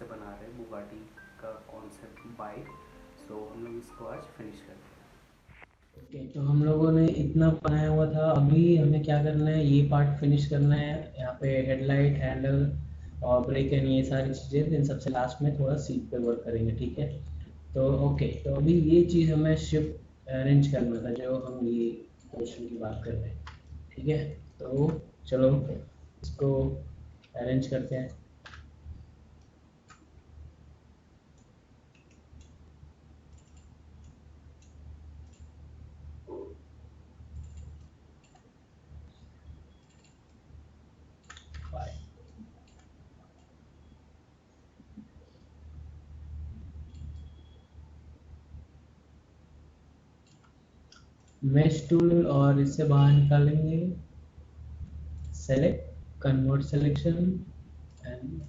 से बना रहे हैं बुगाटी का कॉन्सेप्ट बाइक। सो हम लोग इसको आज फिनिश करते हैं। ओके, तो हम लोगों ने इतना बनाया हुआ था। अभी हमें क्या करना है, ये पार्ट फिनिश करना है। यहाँ पे हेडलाइट, हैंडल और ब्रेक एंड ये सारी चीज़ें, इन सबसे लास्ट में थोड़ा सीट पे वर्क करेंगे, ठीक है। तो ओके, तो अभी ये चीज़ हमें शिफ्ट अरेंज करना था, जो हम ये पोर्शन की बात कर रहे हैं, ठीक है। तो चलो इसको अरेंज करते हैं। मेश टूल और इससे बाहर निकालेंगे, select, convert selection and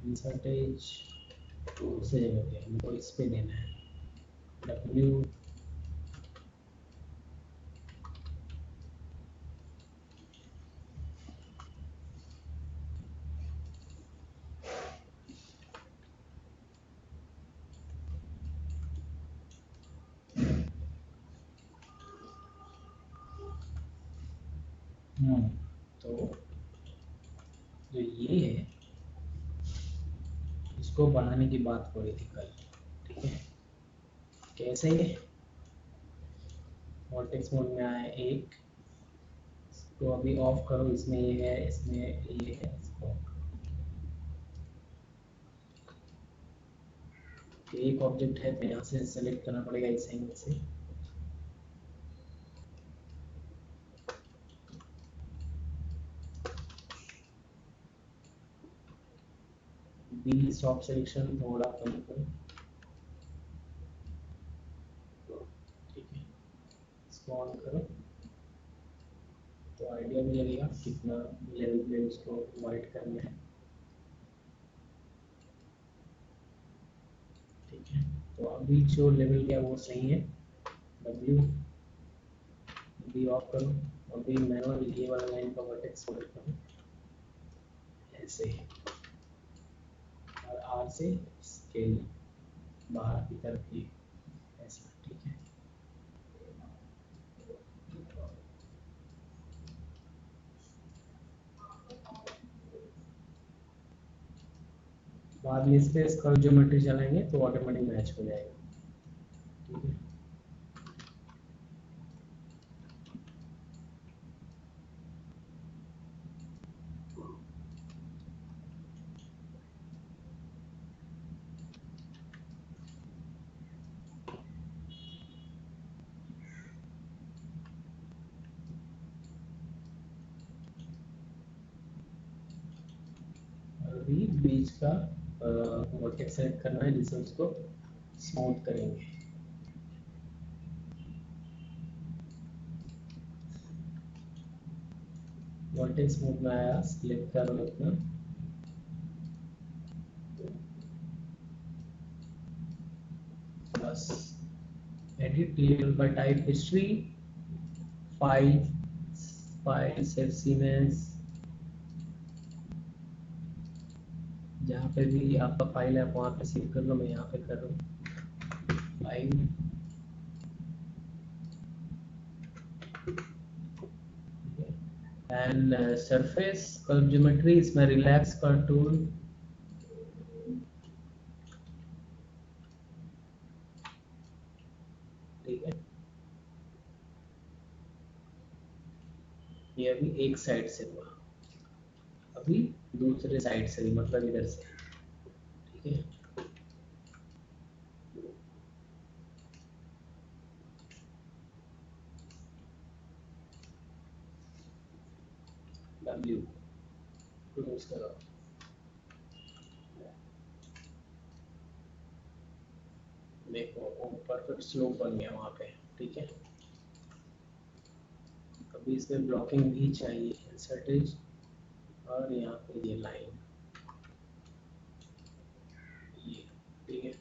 insert as से जगह पे हमको इस पे देना है W। तो जो ये है, इसको बनाने की बात हो रही थी कल, ठीक है। कैसे वर्टेक्स मोड में आए, एक इसको अभी ऑफ करो, इसमें ये है, इसमें ये है, इसको एक ऑब्जेक्ट है तो यहाँ से सेलेक्ट करना पड़ेगा इस एंगल से। बी स्टॉप सिलेक्शन थोड़ा कम करो, ठीक है। इसको ऑन करो तो आइडिया भी लगेगा कितना लेवल पे उसको वाइट करना है, ठीक है। तो अभी जो लेवल क्या वो सही है। W भी ऑफ करो, अभी मैनुअल ये वाला लाइन का वर्टेक्स सेलेक्ट करो ऐसे, और R से स्केल बाहर की तरफ ही ऐसा, ठीक है। बाद में इस पे स्कल ज्योमेट्री चलाएंगे तो ऑटोमेटिक मैच हो जाएगा, ठीक है। और अभी बीच का वर्टेक्स सेलेक्ट करना है जिससे उसको स्मूथ करेंगे। वर्टेक्स स्मूथ में आया, सिलेक्ट करो अपना, बस। Edit level by type history, file, file save siemens, जहाँ पे भी आपका फाइल है आप वहाँ पे सेव कर लो, मैं यहाँ पे कर रहा हूँ file. And surface curve geometry, इसमें रिलैक्स कर्व टूल, ठीक है। ये अभी एक साइड से हुआ, अभी दूसरे साइड से भी, मतलब इधर से, ठीक है। W क्लोज करो, देखो वो परफेक्ट स्लोप बन गया वहाँ पे, ठीक है। अभी इसमें ब्लॉकिंग भी चाहिए, इंसर्टेज, और यहाँ पे ये लाइन, ये, ठीक है।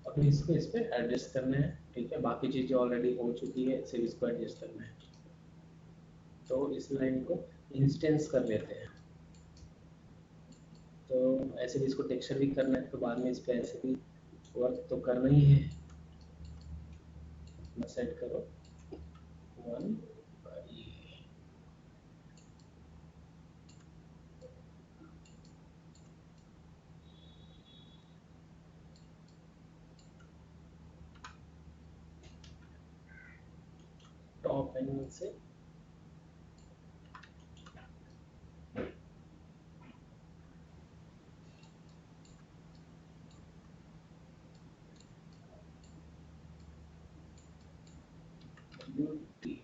अभी इसको इस पे एडजस्ट करना है, ठीक है। बाकी चीजें ऑलरेडी हो चुकी है, सिर्फ इसको एडजस्ट करना है। तो इस लाइन को इंस्टेंस कर लेते हैं, तो ऐसे भी इसको टेक्सचर भी करना है, तो बाद में इस पे ऐसे भी वर्क तो करना ही है। सेट करो 1, टॉप एंगल से beauty.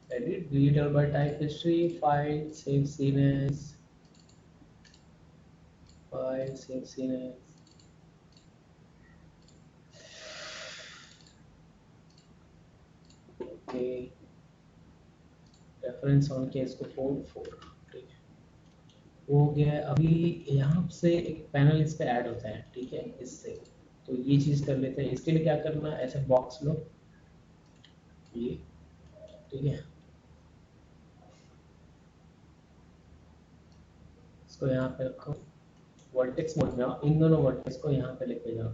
Edit, delete all by type history, file, save scene as, file, save scene as, okay, reference on के इसको 4 ठीक है, वो हो गया है। अभी यहाँ से एक पैनल इस पे ऐड होता है, ठीक है, इससे तो ये चीज कर लेते हैं। इसके लिए क्या करना है, ऐसे बॉक्स लो ये, ठीक है, इसको यहाँ पे रखो, वर्टेक्स मोड में आओ, इन दोनों वर्टेक्स को यहाँ पे लेके जाओ,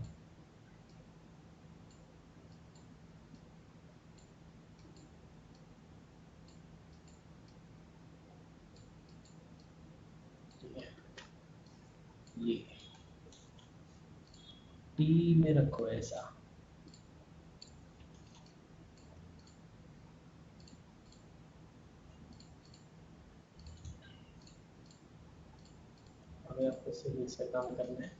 ठीक है, ये टी में रखो ऐसा। अभी आपको सिर्फ इस पे काम करना है।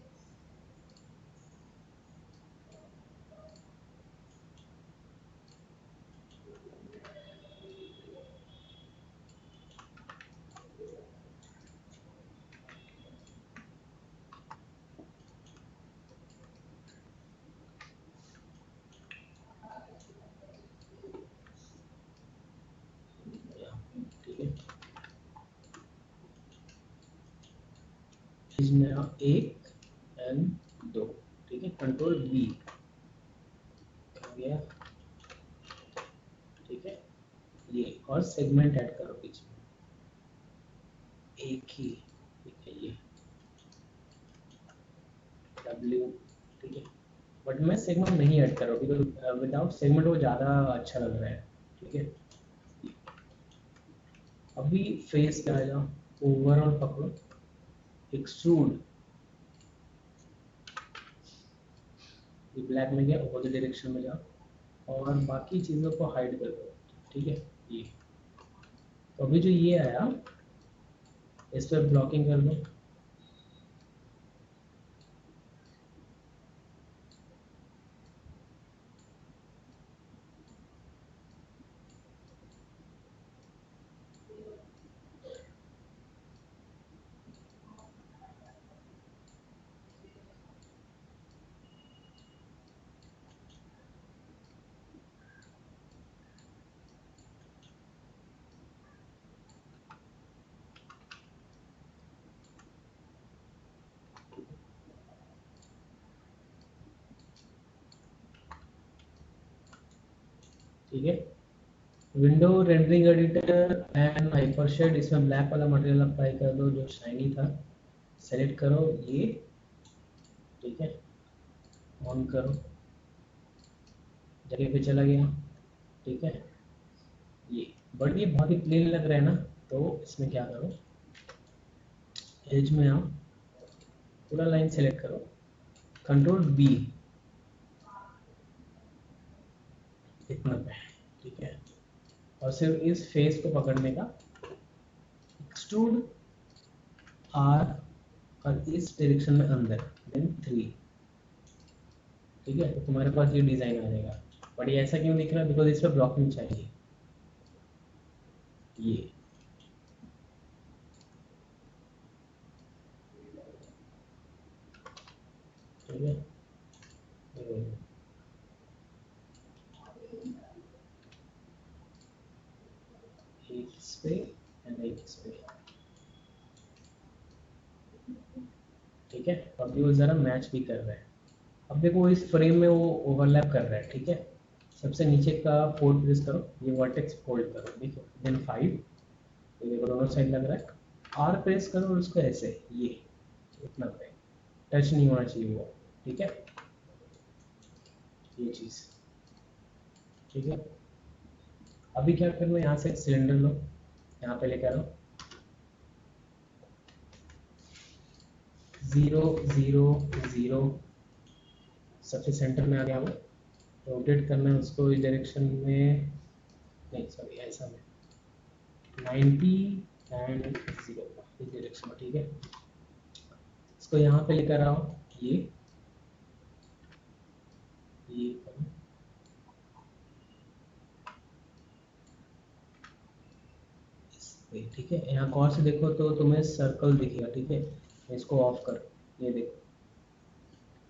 ठीक है, इसमें आप 1 एंड 2, ठीक है, कंट्रोल बी हो गया, ठीक है, ये और सेगमेंट ऐड करो बीच में एक ही, ठीक है, ये W, ठीक है, बट मैं सेगमेंट नहीं ऐड कर रहा हूँ बिकॉज विदाउट सेगमेंट वो ज़्यादा अच्छा लग रहा है, ठीक है। अभी फेस पे आ जाओ, ओवरऑल पकड़ो, एक्सट्रूड, ये ब्लैक में गया, अपोजिट डायरेक्शन में जाओ और बाकी चीज़ों को हाइड कर दो, ठीक है, ये तो अभी जो ये आया इस पर ब्लॉकिंग कर दो, ठीक है। विंडो रेंडरिंग एडिटर एंड हाइपरशेड, इसमें ब्लैक वाला मटेरियल अप्लाई कर दो जो शाइनी था, सेलेक्ट करो ये, ठीक है, ऑन करो, जगह पे चला गया, ठीक है, ये बट ये बहुत ही प्लेन लग रहा है ना, तो इसमें क्या करो, एज में आओ, पूरा लाइन सेलेक्ट करो, कंट्रोल बी, इतना पे, ठीक है, और सिर्फ इस फेस को पकड़ने का, एक्सट्रूड आर, और इस डायरेक्शन में अंदर, देन 3, ठीक है, तो तुम्हारे पास ये डिजाइन आ जाएगा। बट ये ऐसा क्यों दिख रहा है, बिकॉज इस पर ब्लॉकिंग चाहिए, ये ठीक है। ये एक इस पे एंड एक इस पे, ठीक है। अभी वो ज़रा मैच भी कर रहा है। अब देखो इस फ्रेम में वो ओवरलैप कर रहा है, ठीक है। सबसे नीचे का फोल्ड प्रेस करो, ये वर्टेक्स फोल्ड करो, देखो देन 5, ये देखो दोनों साइड लग रहा है। आर प्रेस करो और उसको ऐसे, ये इतना पे टच नहीं होना चाहिए वो, ठीक है, ये चीज़, ठीक है। अभी क्या करना है, यहाँ से सिलेंडर लो, यहाँ पे लेकर आओ, 0 0 0, सबसे सेंटर में आ गया वो। रोटेट करना है उसको इस डायरेक्शन में, नहीं सॉरी ऐसा में, 90 एंड 0 इस डायरेक्शन में, ठीक है। इसको यहाँ पे लेकर आओ, ये करो, इस पे, ठीक है। यहाँ कौन से देखो तो तुम्हें सर्कल दिखेगा, ठीक है। इसको ऑफ करो, ये देखो।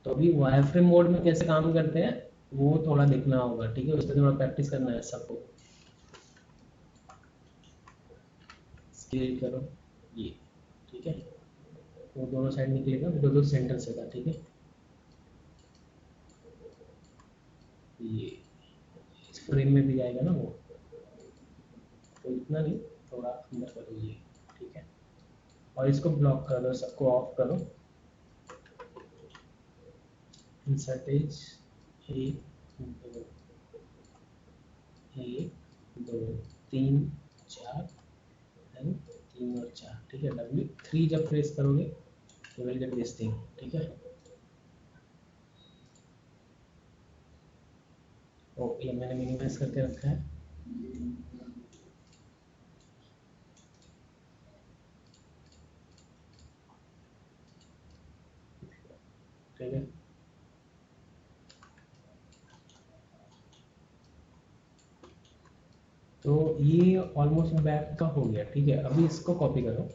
तो अभी वायरफ्रेम मोड में कैसे काम करते हैं वो थोड़ा देखना होगा, ठीक है। उससे थोड़ा प्रैक्टिस करना है सबको। स्केल करो, ये, ठीक है। वो दोनों साइड निकलेगा, दो दो सेंटर से था, ठीक है। ये इस फ्रेम में भी आएगा ना वो, तो इतना नहीं, थोड़ा अंदर करो, ये, ठीक है। और इसको ब्लॉक कर दो, सबको ऑफ करो। इंसर्ट एज, एक दो, एक दो तीन चार, एंड 3 और 4, ठीक है। W3 जब प्रेस करोगे you will get this thing, ठीक है। ओ ये मैंने मिनिमाइज करके रखा है, ठीक है। तो ये ऑलमोस्ट बैक का हो गया, ठीक है। अभी इसको कॉपी करो,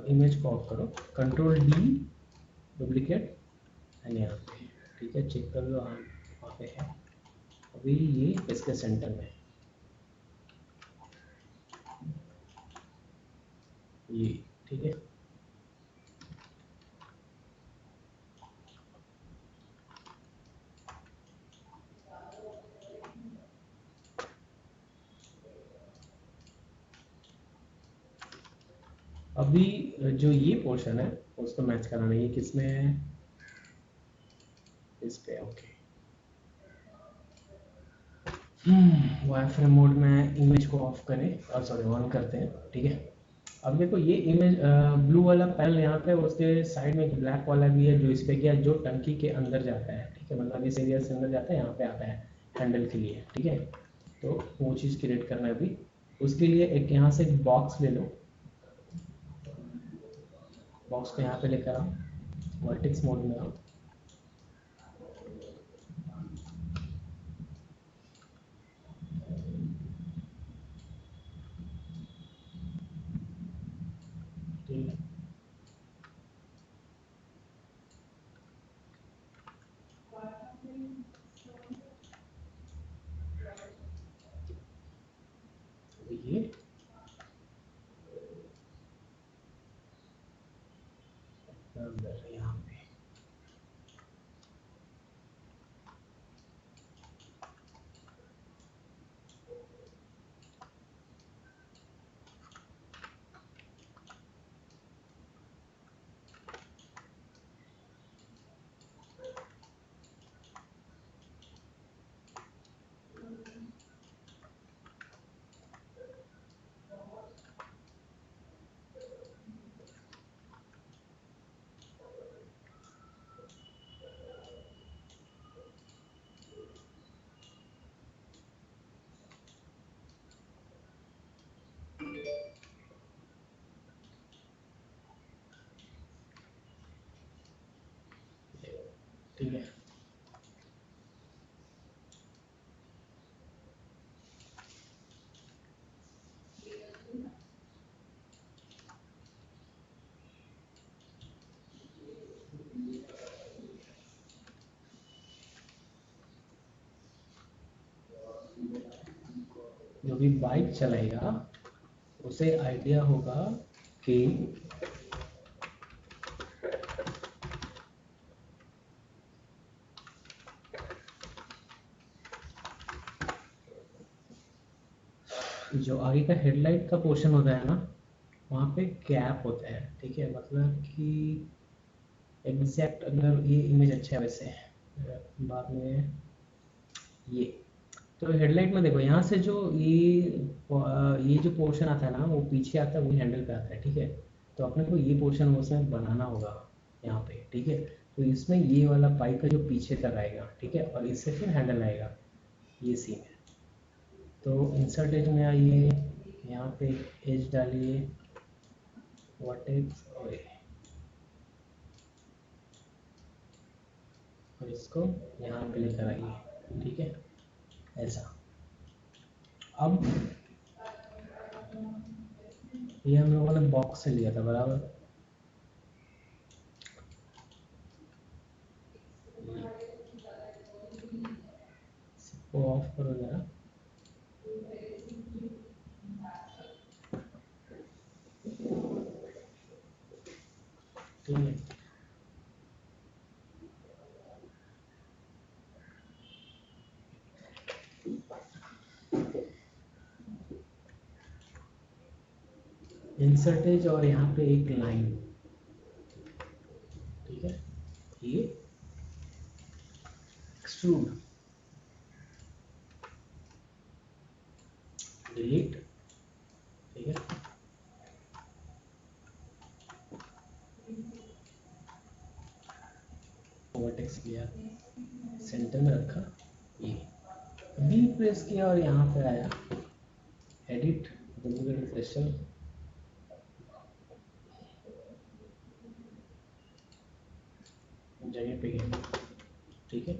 इमेज को ऑफ करो, कंट्रोल डी, डुप्लीकेट, एंड यहाँ पे, ठीक है। चेक कर लो, हाँ वहाँ पे है। अभी ये इसके सेंटर में, ये, ठीक है। अभी जो ये पोर्शन है उसको मैच कराना है, ये किसमें है, इस पे, ओके। वाईफाई मोड में इमेज को ऑफ करें, और सॉरी ऑन करते हैं, ठीक है। अब देखो ये इमेज ब्लू वाला पैनल यहाँ पे, उसके साइड में एक ब्लैक वाला भी है जो इस पे क्या, जो टंकी के अंदर जाता है, ठीक है। मतलब इस एरिया से अंदर जाता है, यहाँ पे आता है हैंडल के लिए, ठीक है। तो वो चीज़ क्रिएट करना है अभी। उसके लिए एक यहाँ से एक बॉक्स ले लो, बॉक्स को यहाँ पे लेकर आओ, वर्टेक्स मोड में आओ, ठीक है। तो ये अंदर यहाँ पे, ठीक है। भी बाइक चलाएगा उसे आइडिया होगा कि जो आगे का हेडलाइट का पोर्शन होता है ना, वहाँ पे गैप होता है, ठीक है। मतलब कि एग्जैक्ट, अगर ये इमेज अच्छा है वैसे बाद में ये, तो हेडलाइट में देखो यहाँ से जो ये जो पोर्शन आता है ना वो पीछे आता है, वही हैंडल पे आता है, ठीक है। तो अपने को ये पोर्शन उसमें बनाना होगा यहाँ पे, ठीक है। तो इसमें ये वाला पाइप है जो पीछे तक आएगा, ठीक है, और इससे फिर हैंडल आएगा, ये सीन है। तो इंसर्ट एज में आइए, यहाँ पे एज डालिए, वर्टेक्स और इसको यहाँ पे लेकर आइए, ठीक है, ऐसा। अब ये हम लोगों ने बॉक्स से लिया था, बराबर। इसको ऑफ करो जरा, ठीक है। इंसर्ट एज और यहाँ पे एक लाइन, ठीक है, ये एक्सट्रूड, डिलीट, ठीक है। वर्टेक्स लिया, सेंटर में रखा, ये बी प्रेस किया और यहाँ पे आया एडिट, डुप्लीकेट थ्रेशोल्ड, जगह पे गया, ठीक है।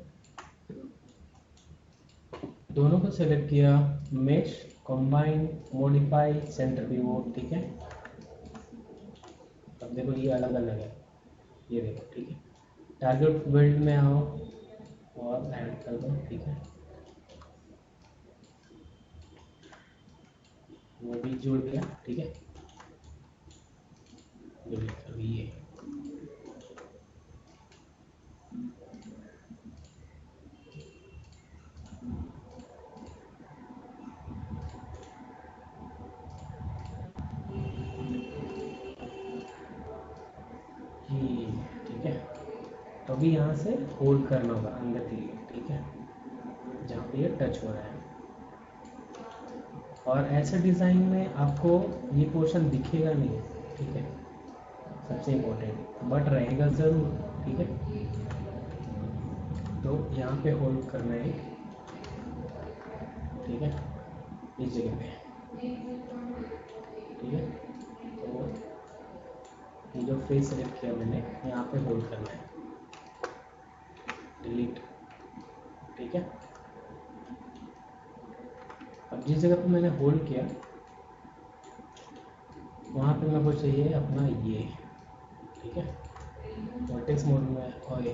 दोनों को सेलेक्ट किया, mesh, combine, modify, centre pivot, ठीक है। अब देखो ये अलग अलग है, ये देखो, ठीक है। टारगेट बिल्ड में आओ और ऐड कर दो, ठीक है, वो भी जुड़ गया, ठीक है। डिलीट कर ये, ठीक है। तो अभी यहाँ से होल्ड करना होगा अंदर के लिए, ठीक है, जहाँ पे ये टच हो रहा है। और ऐसे डिज़ाइन में आपको ये पोर्शन दिखेगा नहीं, ठीक है, सबसे इम्पोर्टेंट, बट रहेगा ज़रूर, ठीक है। तो यहाँ पे होल्ड करना है, ठीक है, इस जगह पे, ठीक है। तो ये जो फेस सेलेक्ट किया मैंने, यहाँ पे होल्ड करना है, डिलीट, ठीक है। अब जिस जगह पे मैंने होल्ड किया वहाँ पे मेरे को चाहिए अपना ये, ठीक है, वर्टेक्स मोड में, और ये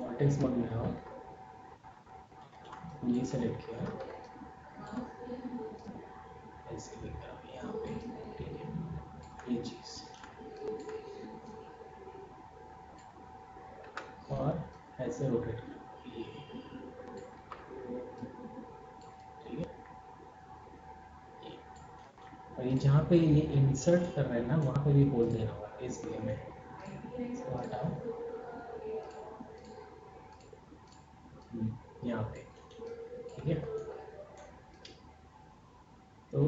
वर्टेक्स मोड में और ये सेलेक्ट किया, ऐसे लेकर आओ यहाँ पे, ठीक है, ये चीज़, और ऐसे रोटेट करो ये, ठीक है। ये, और ये जहाँ पे ये इंसर्ट कर रहे हैं ना, वहाँ पे भी होल्ड देना होगा इस वे में, इसको हटाओ, यहाँ पे, ठीक है। तो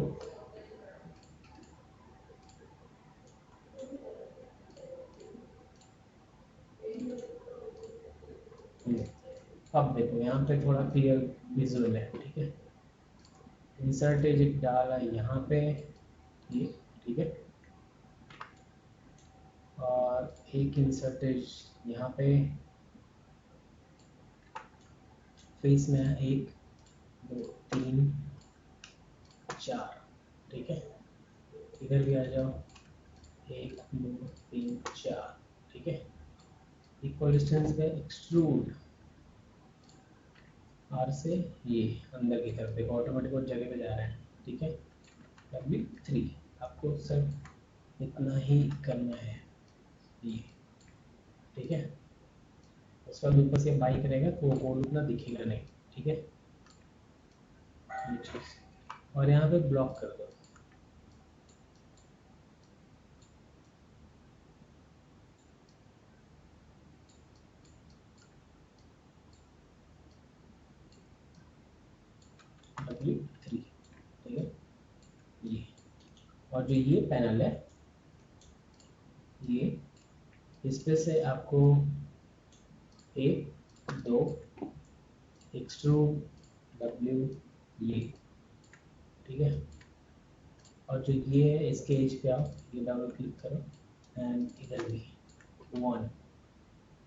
अब देखो यहाँ पे थोड़ा क्लियर विजुअल है, ठीक है। इंसर्ट एज डाला यहाँ पे, ये, ठीक है, और एक इंसर्ट एज यहाँ पे फेस में है, 1 2 3 4, ठीक है। इधर भी आ जाओ, 1 2 3 4, ठीक है। इक्वल डिस्टेंस पे एक्सट्रूड, आर से ये अंदर की तरफ देखो ऑटोमेटिक उस जगह पे जा रहा है, ठीक है। W3 आपको सिर्फ इतना ही करना है ये, ठीक है। उसके बाद ऊपर से बाई करेगा तो वो कोड उतना दिखेगा नहीं, ठीक है, ये चीज़। और यहाँ पे ब्लॉक कर दो, W3, ठीक है ये। और जो ये पैनल है ये, इस पे से आपको एक दो एक्सट्रूड W ये, ठीक है। और जो ये है इसके एज पे आओ, ये डबल क्लिक करो एंड इधर भी वन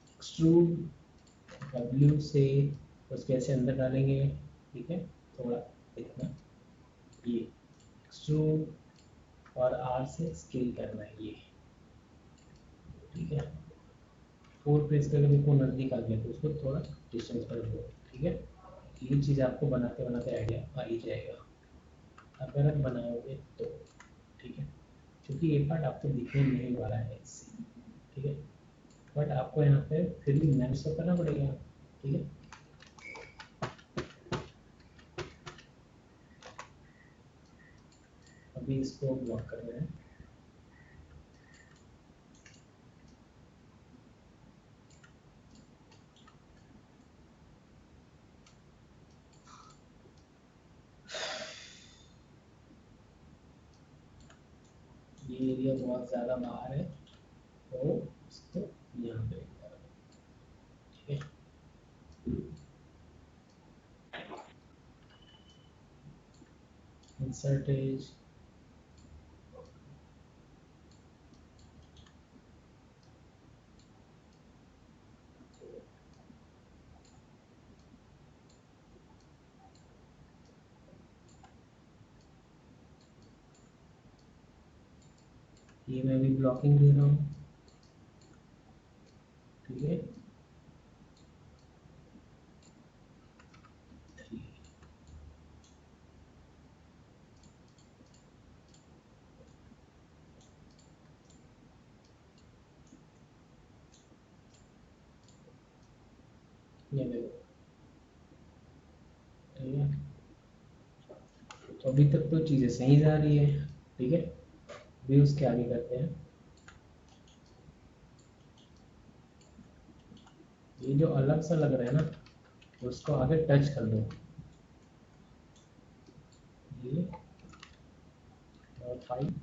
एक्सट्रूड W से उसके ऐसे अंदर डालेंगे, ठीक है, थोड़ा इतना ये एक्सट्रूड और R से स्केल करना है ये, ठीक है। 4 प्रेस करके देखो नज़दीक आ गया तो उसको थोड़ा डिस्टेंस पर दो, ठीक है। ये चीज़ आपको बनाते बनाते आइडिया आ ही जाएगा अगर आप बनाओगे तो, ठीक है। क्योंकि ये पार्ट आपको दिखने नहीं वाला है इससे, ठीक है। बट आपको यहाँ पे फिर भी मैनेज तो करना पड़ेगा, ठीक है। अभी इसको ब्लॉक कर रहे हैं, ये एरिया बहुत ज़्यादा बाहर है तो इसको यहाँ पे करो, ठीक है। इंसर्ट एज, ये मैं भी ब्लॉकिंग दे रहा हूँ, ठीक है। 3 ये देखो, ठीक है। तो अभी तक तो चीज़ें सही जा रही है, ठीक है। अभी उसके आगे करते हैं, ये जो अलग सा लग रहा है ना उसको आगे टच कर दो, ये और 5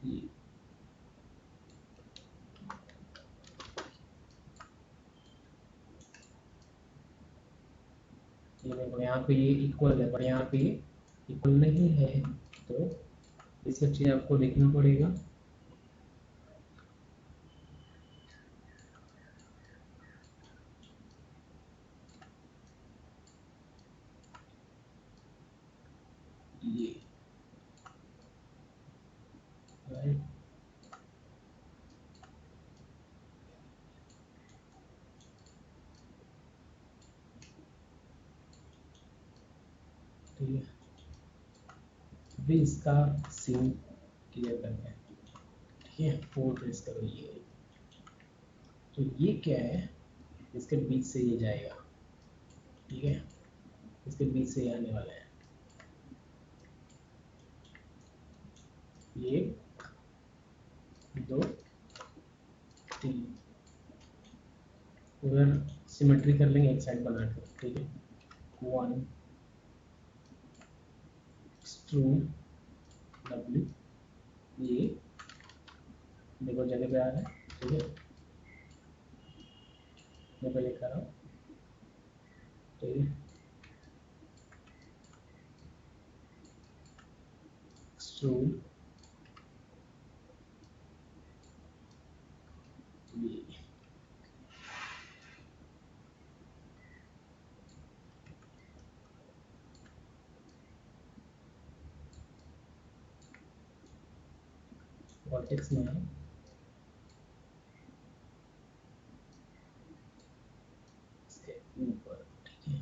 ये देखो यहाँ पे ये इक्वल है पर यहाँ पे ये इक्वल नहीं है, तो ये सब चीज़ आपको देखना पड़ेगा। ये राइट, ठीक है। अभी इसका सीन क्लियर करते हैं, ठीक है। 4 प्रेस करो ये, तो ये क्या है, इसके बीच से ये जाएगा, ठीक है। इसके बीच से ये आने वाला है, ये 2 3 उधर सिमेट्री कर लेंगे एक साइड बना के, ठीक है। 1 एक्सट्रूड W ये देखो जगह पे आ रहा है, ठीक है। मैं पहले कर रहा हूँ, ठीक है। एक्सट्रूड ये, वर्टेक्स में है, इसके ऊपर, ठीक है।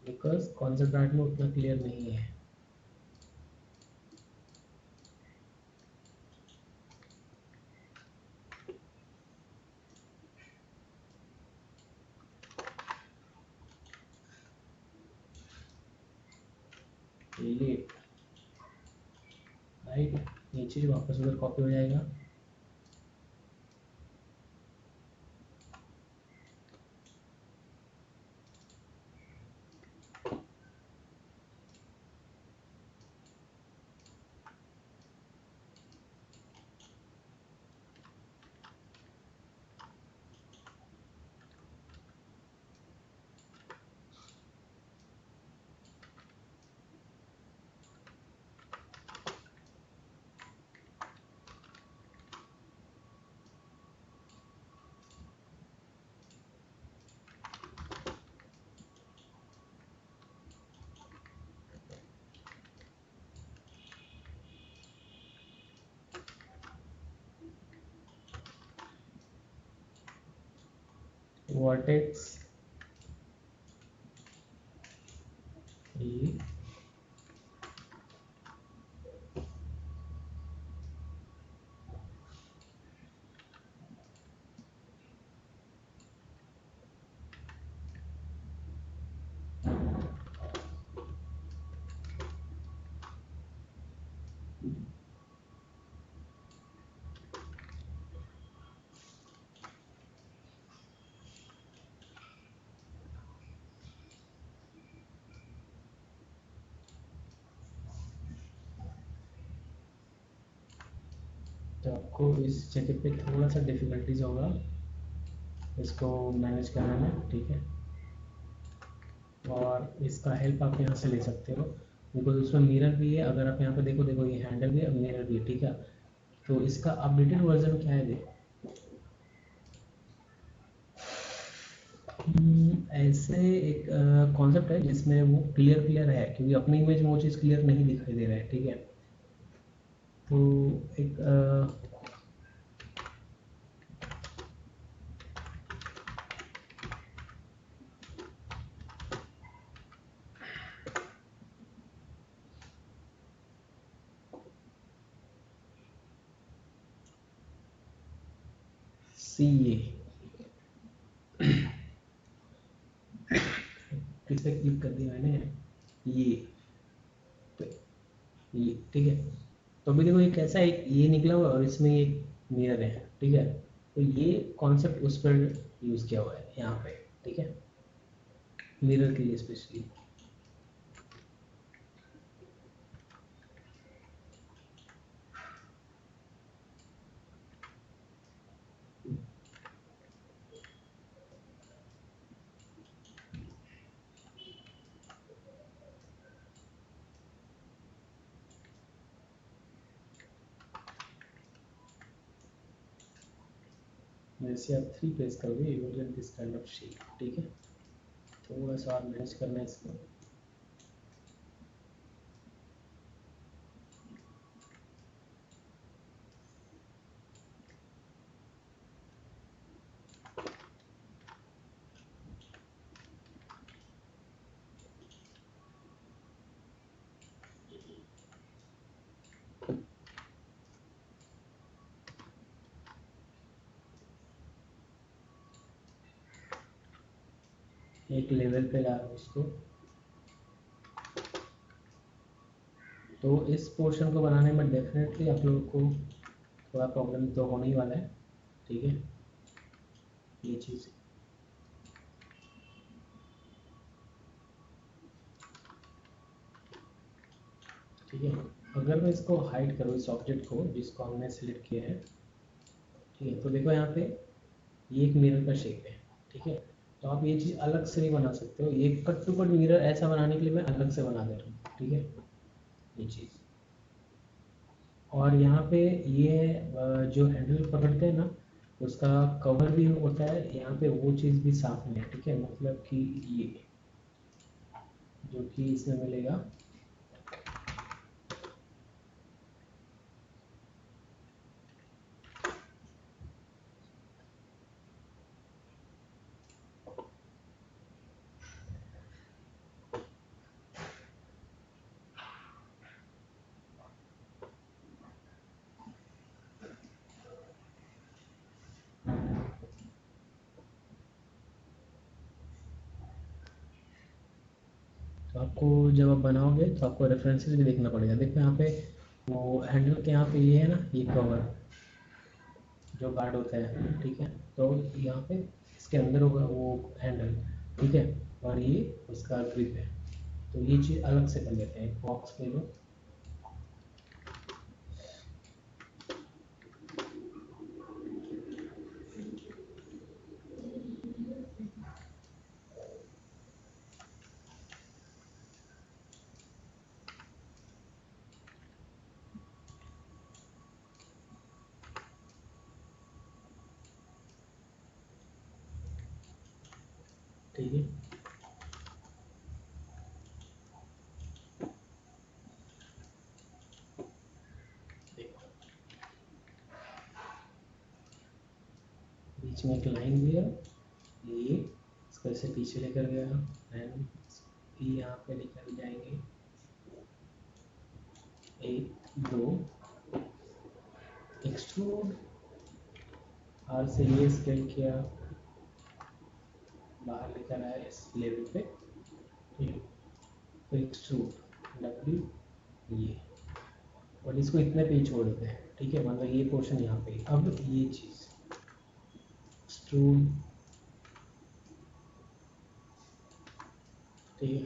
बिकॉज कॉन्सेप्ट आर्ट में उतना क्लियर नहीं है। ये राइट, ये चीज़ वापस उधर कॉपी हो जाएगा। वर्टेक्स ये तो आपको इस जगह पे थोड़ा सा डिफिकल्टीज होगा इसको मैनेज करने में, ठीक है। और इसका हेल्प आप यहाँ से ले सकते हो बिकॉज उसमें मिरर भी है। अगर आप यहाँ पे देखो, देखो ये हैंडल भी है, मिरर भी है, ठीक है। तो इसका अपडेटेड वर्जन क्या है देखो। ऐसे एक कॉन्सेप्ट है जिसमें वो क्लियर क्लियर है, क्योंकि अपनी इमेज में वो चीज़ क्लियर नहीं दिखाई दे रहा है, ठीक है। तो एक सी ए किस पे क्लिक कर दिया मैंने, ये पे, ये ठीक है। तो अभी देखो ये कैसा है, ये निकला हुआ है और इसमें एक मिरर है, ठीक है। तो ये कॉन्सेप्ट उस पर यूज़ किया हुआ है यहाँ पे, ठीक है, मिरर के लिए स्पेशली। जैसे आप 3 प्रेस करोगे you will get this kind of shape, ठीक है। थोड़ा सा और मैनेज करना है इसको। एक लेवल पे ला रहा हूँ इसको। तो इस पोर्शन को बनाने में डेफिनेटली आप लोगों को थोड़ा प्रॉब्लम तो होने ही वाला है, ठीक है, ये चीज़, ठीक है। अगर मैं इसको हाइड करूँ इस ऑब्जेक्ट को जिसको हमने सिलेक्ट किया है, ठीक है, तो देखो यहाँ पे ये एक मिरर का शेप है, ठीक है। तो आप ये चीज़ अलग से नहीं बना सकते हो, ये कट टू कट मिरर ऐसा बनाने के लिए मैं अलग से बना दे रहा हूँ, ठीक है, ये चीज़। और यहाँ पे ये जो हैंडल पकड़ते हैं ना, उसका कवर भी होता है यहाँ पे, वो चीज़ भी साथ में है, ठीक है। मतलब कि ये जो कि इसमें मिलेगा, तो आपको जब आप बनाओगे तो आपको रेफरेंसेस भी देखना पड़ेगा। देखो यहाँ पे वो हैंडल के यहाँ पे ये है ना, ये कवर जो गार्ड होता है, ठीक है। तो यहाँ पे इसके अंदर होगा वो हैंडल, ठीक है, और ये उसका ग्रिप है। तो ये चीज़ अलग से कर लेते हैं। एक बॉक्स ले लो, ठीक है। देखो बीच में एक लाइन दिया, ये इसको ऐसे पीछे लेकर गया, एंड ये यहाँ पे लेकर जाएंगे, एक दो, एक्सट्रूड, आर से ये स्केल किया, बाहर लेकर आया इस लेवल पे, ठीक है। तो एक्सट्रूड डब्ल्यू, ये, और इसको इतने पे ही छोड़ देते हैं, ठीक है। मतलब ये पोर्शन यहाँ पे। अब ये चीज़ एक्सट्रूड, ठीक है,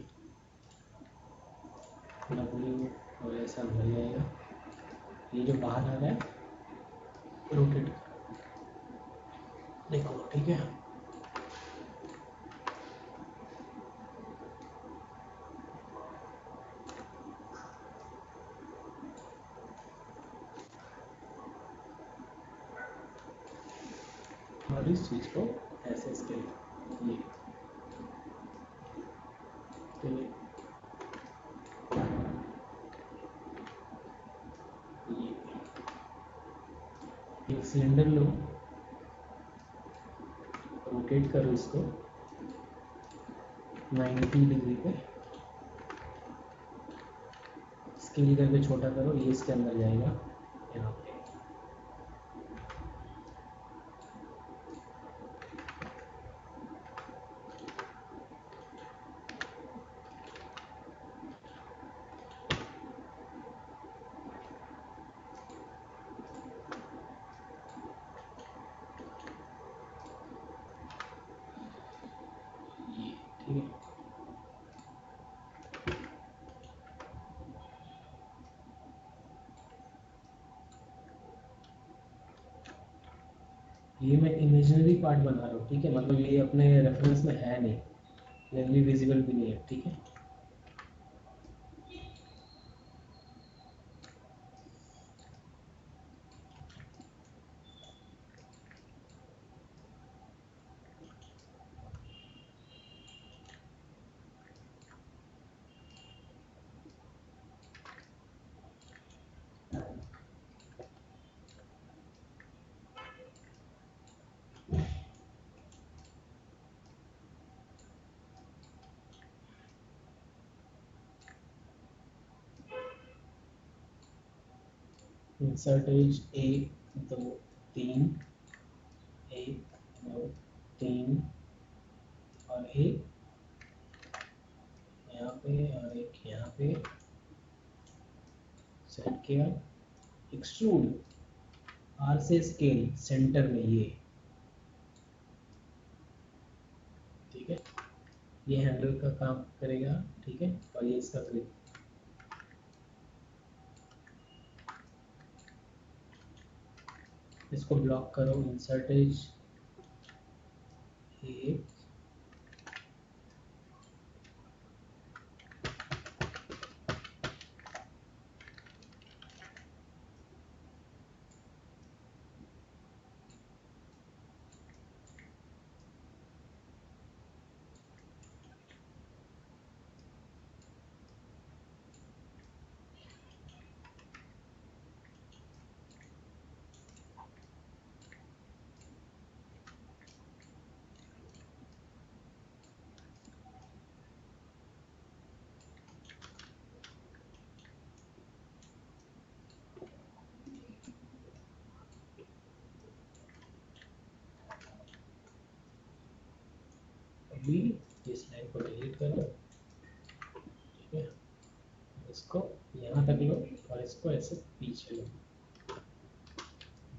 डब्ल्यू, और ऐसा भर जाएगा। ये जो बाहर आ रहा है रोटेट, देखो, ठीक है। और इस चीज़ को ऐसे स्केल, ये, ठीक है, ये एक सिलेंडर लो, रोटेट करो इसको 90 डिग्री पे, स्केल करके छोटा करो, ये इसके अंदर जाएगा यहाँ पे। ये, ठीक है। ये मैं इमेजिनरी पार्ट बना रहा हूँ, ठीक है। मतलब ये अपने रेफरेंस में है नहीं, क्लियरली विजिबल भी नहीं है, ठीक है। इंसर्ट एज, एक दो तीन, एक दो तीन, और एक यहाँ पे और एक यहाँ पे सेट किया। एक्सट्रूड, आर से स्केल सेंटर में, ये, ठीक है। ये हैंडल का काम करेगा, ठीक है, और ये इसका ग्रिप। इसको ब्लॉक करो, इंसर्ट एज, एक, अभी इस लाइन को डिलीट कर दो, इसको यहाँ तक लो और इसको ऐसे पीछे लो,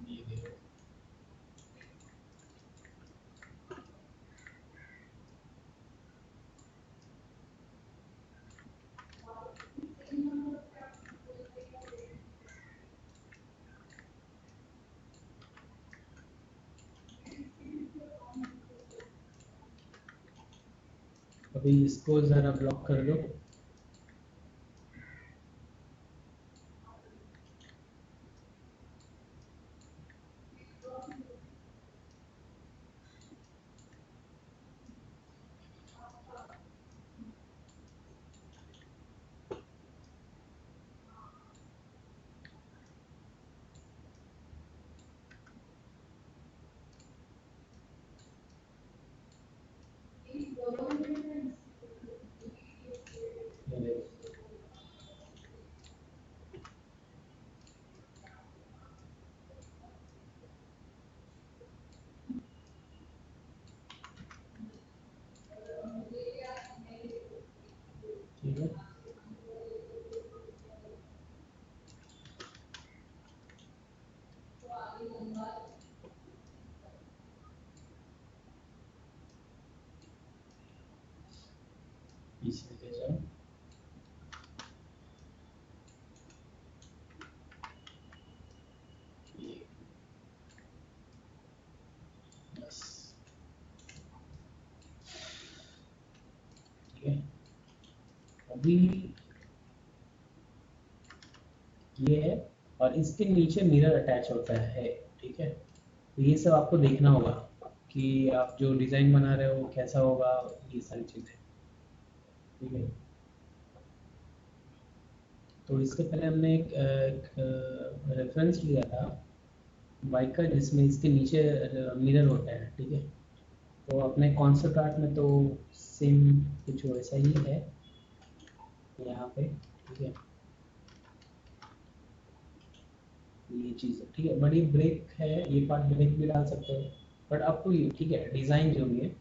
ये देखो। अभी इसको ज़रा ब्लॉक कर दो। ये देखो, ठीक है। पीछे लेके जाओ, ये बस, ठीक है। अभी ये है और इसके नीचे मिरर अटैच होता है, ठीक है। तो ये सब आपको देखना होगा कि आप जो डिज़ाइन बना रहे हो कैसा होगा, ये सारी चीज़ें, ठीक है। तो इसके पहले हमने एक रेफरेंस लिया था बाइक का जिसमें इसके नीचे मिरर होता है, ठीक है। तो अपने कॉन्सेप्ट आर्ट में तो सेम कुछ वैसा ही है यहाँ पे, ठीक है। ये चीज़ है, ठीक है। बड़ी ब्रेक है, ये पार्ट ब्रेक भी डाल सकते हो, बट अप टू यू, ठीक है। डिज़ाइन जो भी है,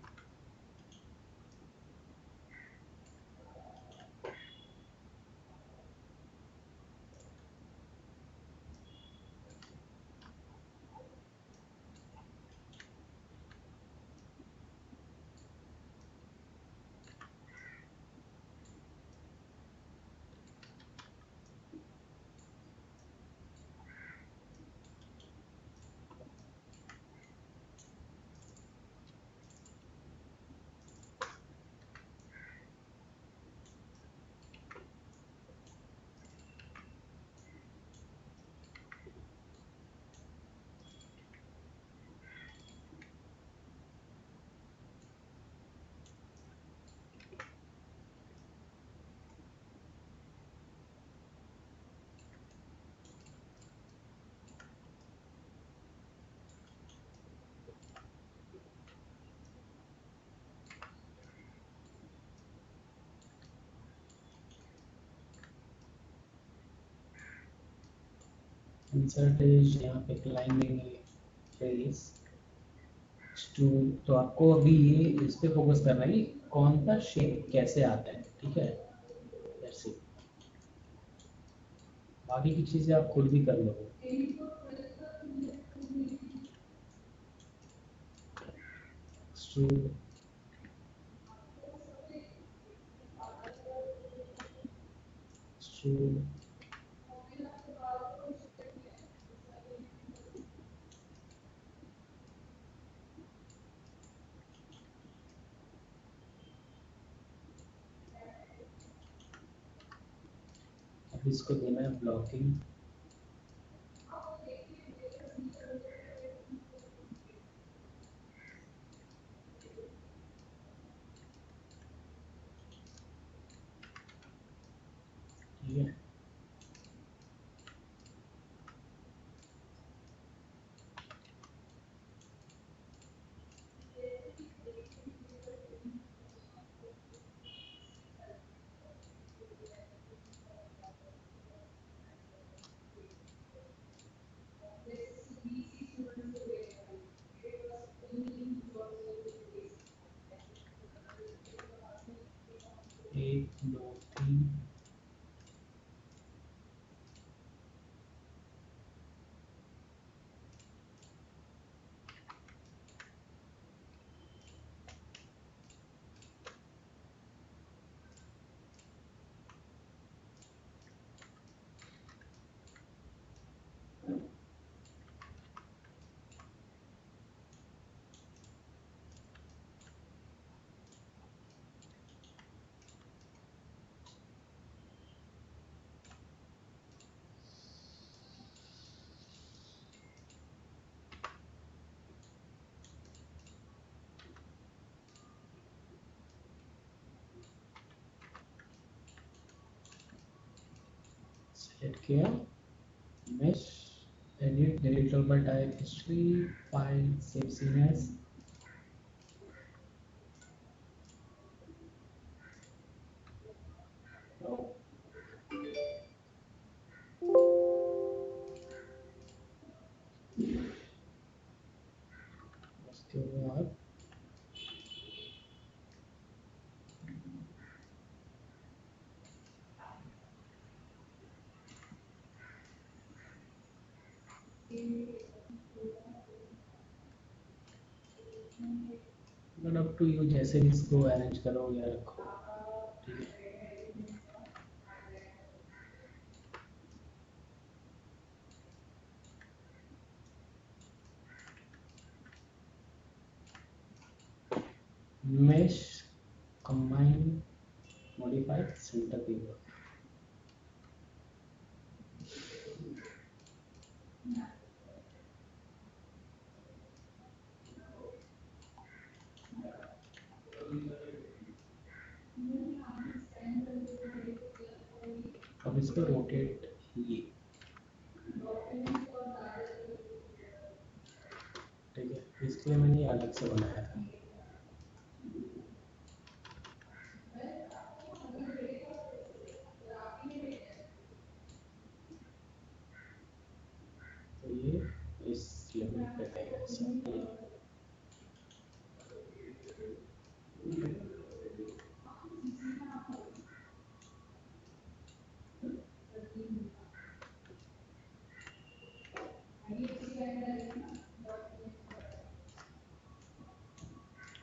इंसर्ट इज, यहाँ पे लाइन देंगे, फेस टू। तो आपको अभी ये इस पे फोकस करना है कि कौन सा शेप कैसे आता है, ठीक है। That's it. बाकी की चीज़ें आप खुद भी कर लो। एक्सट्रूड, एक्सट्रूड, अब इसको देना है ब्लॉकिंग। ठीक है। एड किया, mesh, edit, delete all by type history, file, save CMS, oh, उसके बाद बट अप टू यू, जैसे भी इसको अरेंज करो या रखो, ठीक है। mesh, combine, modify, center pivot, अब इसको रोटेट, ये ठीक है, इसके लिए मैंने ये अलग से बनाया था। तो ये इस लेवल पे है ऐसा, ये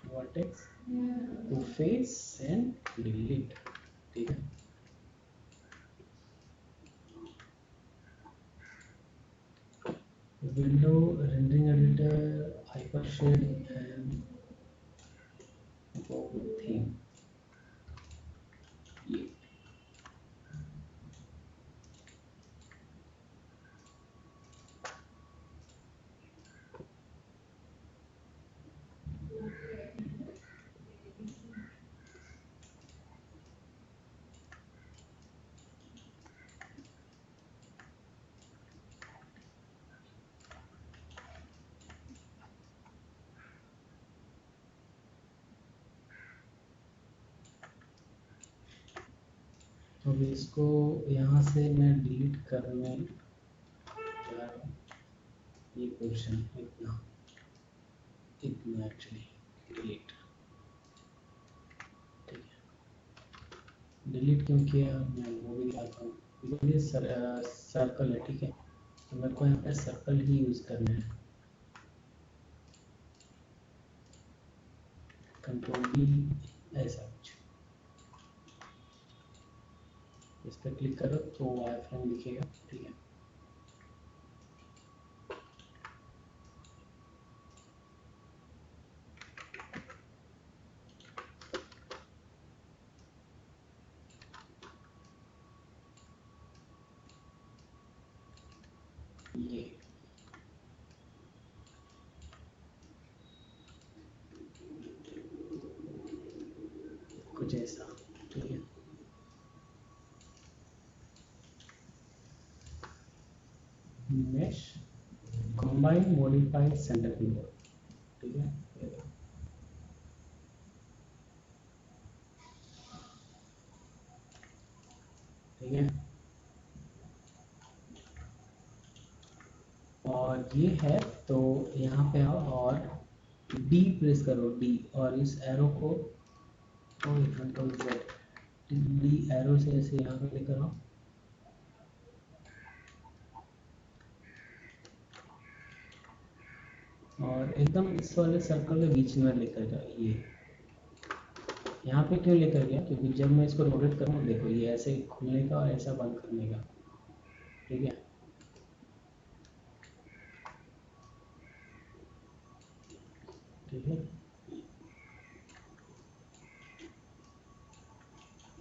vertex to face and delete, ठीक है। Window, rendering editor, hypershade and theme, ये अब इसको यहाँ से मैं डिलीट करने जा रहा हूँ, ये पोर्शन इतना इतना एक्चुअली डिलीट, ठीक है। डिलीट क्यों किया मैं वो भी दिखाता हूँ, बिकॉज ये सर्कल है, ठीक है, तो मेरे को यहाँ पे सर्कल ही यूज़ करना है। कंट्रोल बी, ऐसा कुछ, इस पर क्लिक करो तो वायर फ्रेम दिखेगा, ठीक है। ये कुछ ऐसा, ठीक है। mesh, combine, modify, center pivot, ठीक है। ठीक है, और ये है, तो यहाँ पे आओ और डी प्रेस करो, डी, और इस एरो को कंट्रोल जेड, डी एरो से ऐसे यहाँ पे लेकर आओ, और एकदम इस वाले सर्कल के बीच में लेकर जाओ। ये यहाँ पे क्यों लेकर गया, क्योंकि जब मैं इसको रोटेट करूँ, देखो ये ऐसे खुलने का और ऐसा बंद करने का, ठीक है। ठीक है,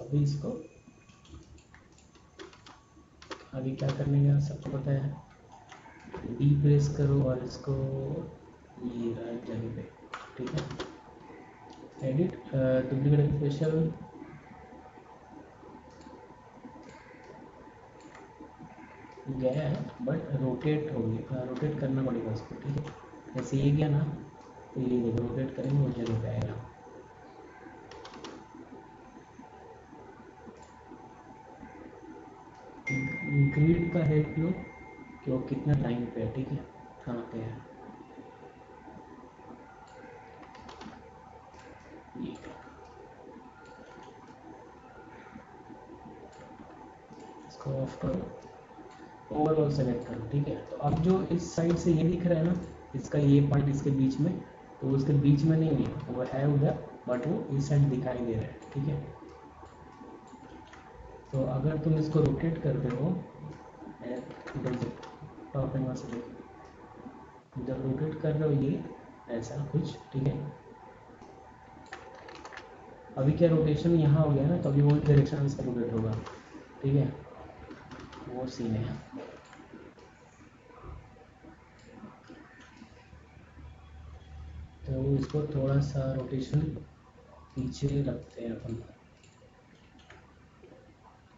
अभी इसको आगे क्या करने का सबको पता है, डी प्रेस करो और इसको ये राइट जगह पे, ठीक है। एडिट, डुप्लीकेट स्पेशल, गया है, बट रोटेट हो गया, रोटेट करना पड़ेगा उसको, ठीक है। जैसे ये गया ना, तो ये देखो रोटेट करेंगे उस जगह पे आएगा। ग्रिड का हेल्प लो कि वो कितना टाइम पे है, ठीक है, कहाँ पे है ये। इसको ऑफ करो, ओवरऑल सेलेक्ट करो, ठीक है। तो अब जो इस साइड से ये दिख रहा है ना, इसका ये पार्ट इसके बीच में, तो उसके बीच में नहीं है, वो है उधर, बट वो इस साइड दिखाई दे रहा है, ठीक है। तो अगर तुम इसको रोटेट करते हो, टॉप एंड से देखो, जब रोटेट कर रहे हो ये ऐसा कुछ, ठीक है। अभी क्या रोटेशन यहाँ हो गया ना, तो अभी वो डायरेक्शन से रोटेट होगा, ठीक है, वो सीन है। तो इसको थोड़ा सा रोटेशन पीछे रखते हैं अपन।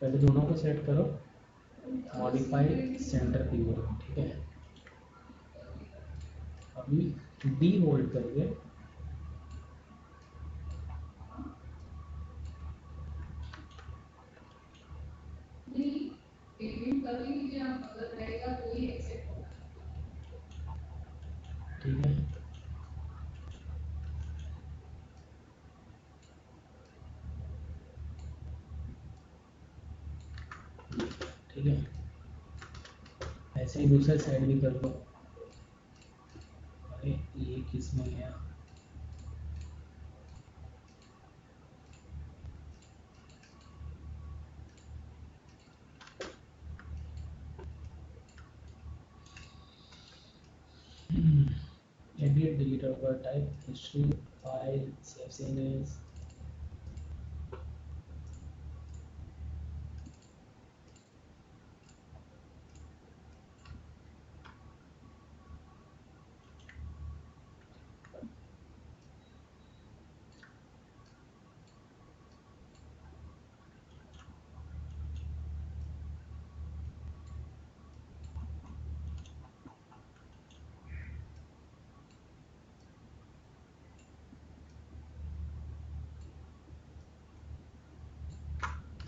पहले दोनों को सेट करो, मॉडिफाई सेंटर पिवट, ठीक है। अभी डी होल्ड करके ठीक है। ठीक है, ऐसे ही दूसरे साइड भी कर दो। अरे ये किस में गया? एडिट डिलीट होगा, टाइप हिस्ट्री, फाइल, सेव सीनेस।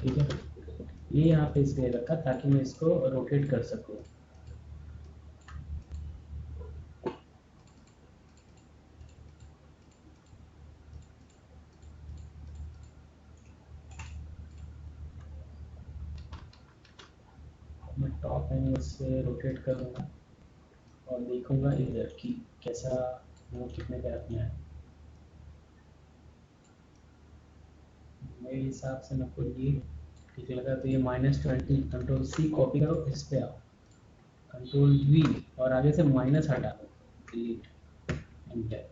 ठीक है, ये यहाँ पे इसलिए रखा ताकि मैं इसको रोटेट कर सकूँ। मैं टॉप एंगल से रोटेट करूँगा और देखूंगा इधर की कैसा, वो कितने पे रखना है। मेरे हिसाब से मेरे को ये ठीक लगा, तो ये -20, कंट्रोल सी कॉपी करो, इस पे आओ, कंट्रोल वी और आगे से माइनस हटा दो, डिलीट, एंटर।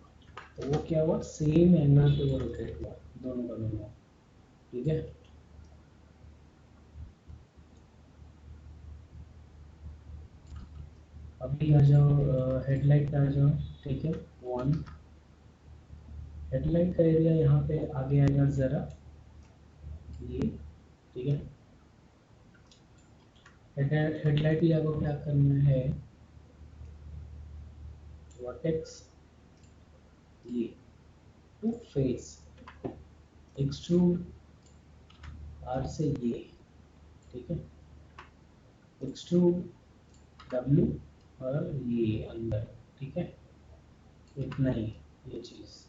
तो वो क्या हुआ, सेम एंगल पे वो रोटेट हुआ, दोनों का दोनों, ठीक है। अभी आ जाओ हेडलाइट पे आ जाओ, ठीक है। वन हेडलाइट का एरिया यहाँ पे आगे आएगा ज़रा, ये, ठीक है। हेडलाइट ही आपको क्या करना है, वर्टेक्स ये टू फेस, एक्सट्रूड आर से ये, ठीक है, एक्सट्रूड डब्ल्यू और ये अंदर, ठीक है, इतना ही ये चीज़,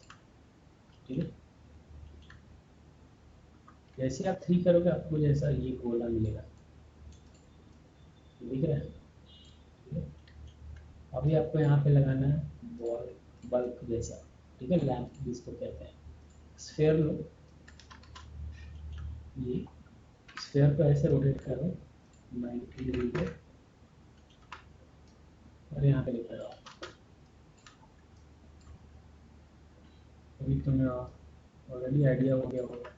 ठीक है। जैसे आप 3 करोगे आपको जैसा ये गोला मिलेगा, दिख रहा है, ठीक है। अभी आपको यहाँ पे लगाना है बॉल, बल्ब जैसा, ठीक है, लैंप जिसको कहते हैं। स्फेयर लो, ये स्फेयर को ऐसे रोटेट करो 90 डिग्री पे और यहाँ पे लेकर आओ। अभी तुम्हें ऑलरेडी आइडिया हो गया होगा।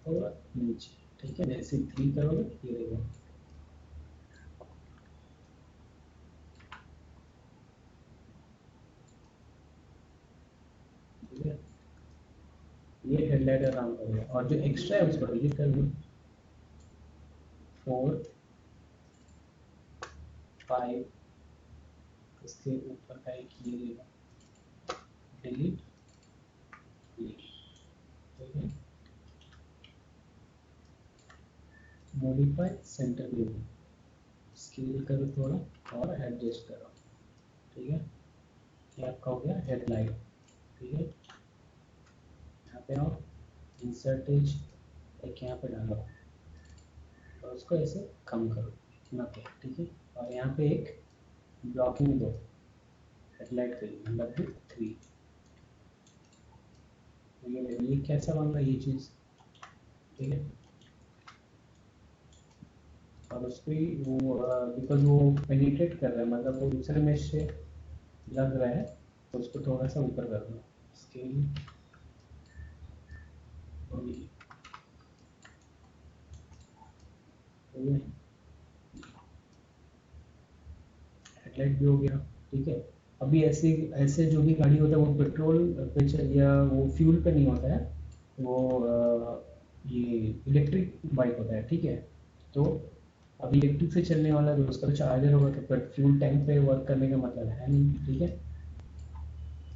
और नीचे, ठीक है, जैसे 3 करोगे ये देखो, ठीक है। ये हेडलाइट हेडलाइट का काम करेगा, और जो एक्स्ट्रा है उसको डिलीट कर दो। 4 5 इसके ऊपर का एक ये लेगा, डिलीट, ठीक है। मॉडिफाई सेंटर व्यू, स्केल करो थोड़ा और एडजस्ट करो, ठीक है। ये आपका हो गया हेडलाइट, ठीक है। यहाँ पे आओ, इंसर्ट एज एक यहाँ पे डालो और उसको ऐसे कम करो इतना पे, ठीक है। और यहाँ पे एक ब्लॉकिंग दो हेडलाइट के लिए, मतलब 3। ये कैसा बन रहा है ये चीज़, ठीक है। और उस पर वो बिकॉज वो पेनिट्रेट कर रहा है, मतलब वो दूसरे मेश से लग रहा है, तो उसको थोड़ा सा ऊपर कर दो, स्केल। हेडलाइट भी हो गया, ठीक है। अभी ऐसे ऐसे जो भी गाड़ी होता है वो पेट्रोल पे या वो फ्यूल पे नहीं होता है, वो ये इलेक्ट्रिक बाइक होता है, ठीक है। तो अब इलेक्ट्रिक से चलने वाला जो उसका चार्जर होगा, तो फ्यूल टैंक पे वर्क करने का मतलब है नहीं, ठीक है।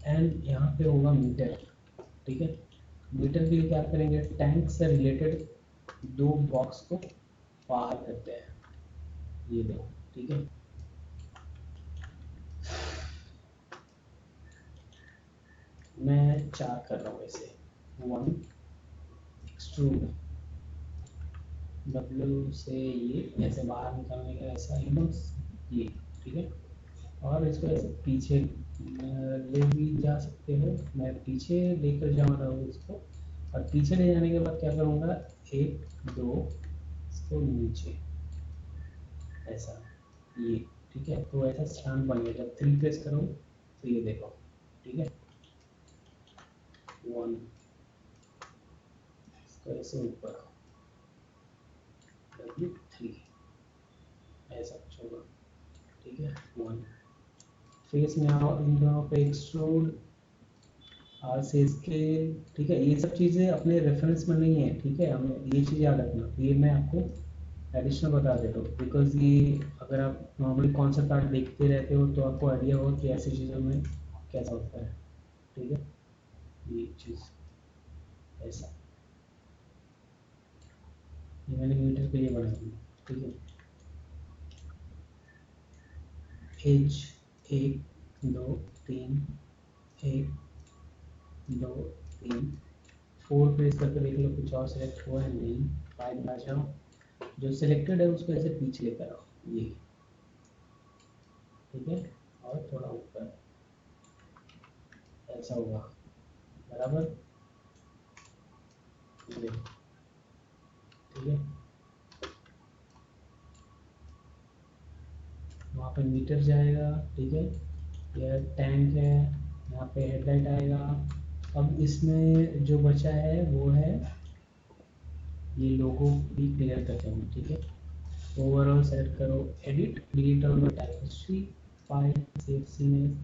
एंड यहाँ पे होगा मीटर, ठीक है। मीटर के लिए क्या करेंगे, टैंक से रिलेटेड 2 बॉक्स को बाहर करते हैं, ये दो, ठीक है। मैं 4 कर रहा हूँ ऐसे, 1 एक्सट्रूड, W से ये ऐसे बाहर निकालने का, ऐसा एकदम ये, ठीक है। और इसको ऐसे पीछे ले भी जा सकते हो, मैं पीछे लेकर जा रहा हूँ इसको। और पीछे ले जाने के बाद क्या करूँगा, 1 2 इसको नीचे ऐसा, ये, ठीक है। तो ऐसा स्टैंड बन गया, जब 3 प्रेस करो तो ये देखो, ठीक है। 1 इसको ऐसे ऊपर, W3 ऐसा कुछ होगा, ठीक है। 1 फेस में आओ, इन दोनों पे एक्सट्रूड, आर से स्केल, ठीक है। ये सब चीज़ें अपने रेफरेंस में नहीं है, ठीक है। हमें ये चीज़ याद रखना, ये मैं आपको एडिशनल बता देता हूँ, बिकॉज ये अगर आप नॉर्मली कॉन्सेप्ट आर्ट देखते रहते हो तो आपको आइडिया होगा कि ऐसी चीज़ों में कैसा होता है, ठीक है। ये चीज़ ऐसा, ये मैंने मीटर के लिए बना दी, ठीक है। एज 1 2 3, 1 2 3, 4 प्रेस करके देख लो कुछ और सेलेक्ट हुआ है नहीं। 5 आ जाओ, जो सिलेक्टेड है उसको ऐसे पीछे लेकर आओ, ये, ठीक है। और थोड़ा ऊपर ऐसा होगा, बराबर, ये, ठीक है। वहाँ पे मीटर जाएगा, ठीक है। यह टैंक है, यहाँ पे हेडलाइट आएगा। अब इसमें जो बचा है वो है ये लोगो भी क्लियर करते हैं, ठीक है। ओवरऑल सेलेक्ट करो, edit, delete all type history, file, save scene,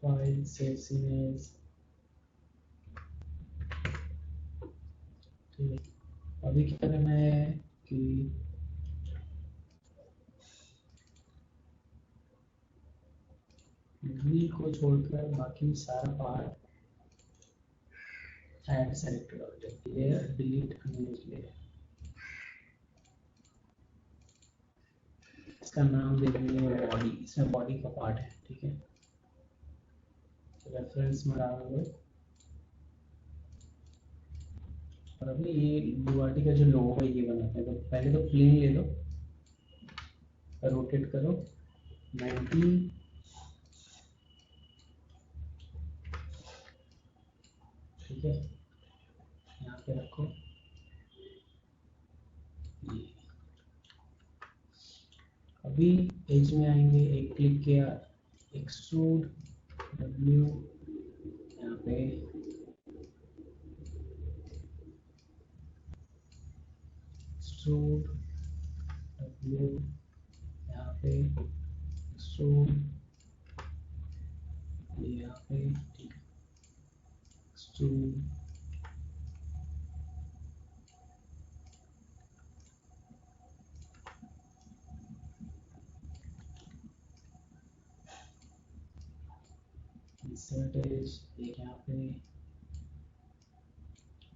file save scene, ठीक है। अभी क्या करना है कि व्हील को छोड़कर बाकी सारा part add selected object, layer, delete unused layer, इसका नाम दे देंगे बॉडी, इसमें बॉडी का पार्ट है, ठीक है। रेफरेंस में डालोगे, और अभी ये डुआटी का जो लोगो है ये बनाते हैं, तो पहले तो प्लेन ले लो, रोटेट करो 90, ठीक है। यहाँ पे रखो ये। अभी एज में आएंगे, एक क्लिक किया, एक्सट्रूड, W, यहाँ पे एक्सट्रूड W, यहाँ पे एक्सट्रूड, यहाँ पे ठीक है, एक्सट्रूड, इंसर्ट एज एक यहाँ पे,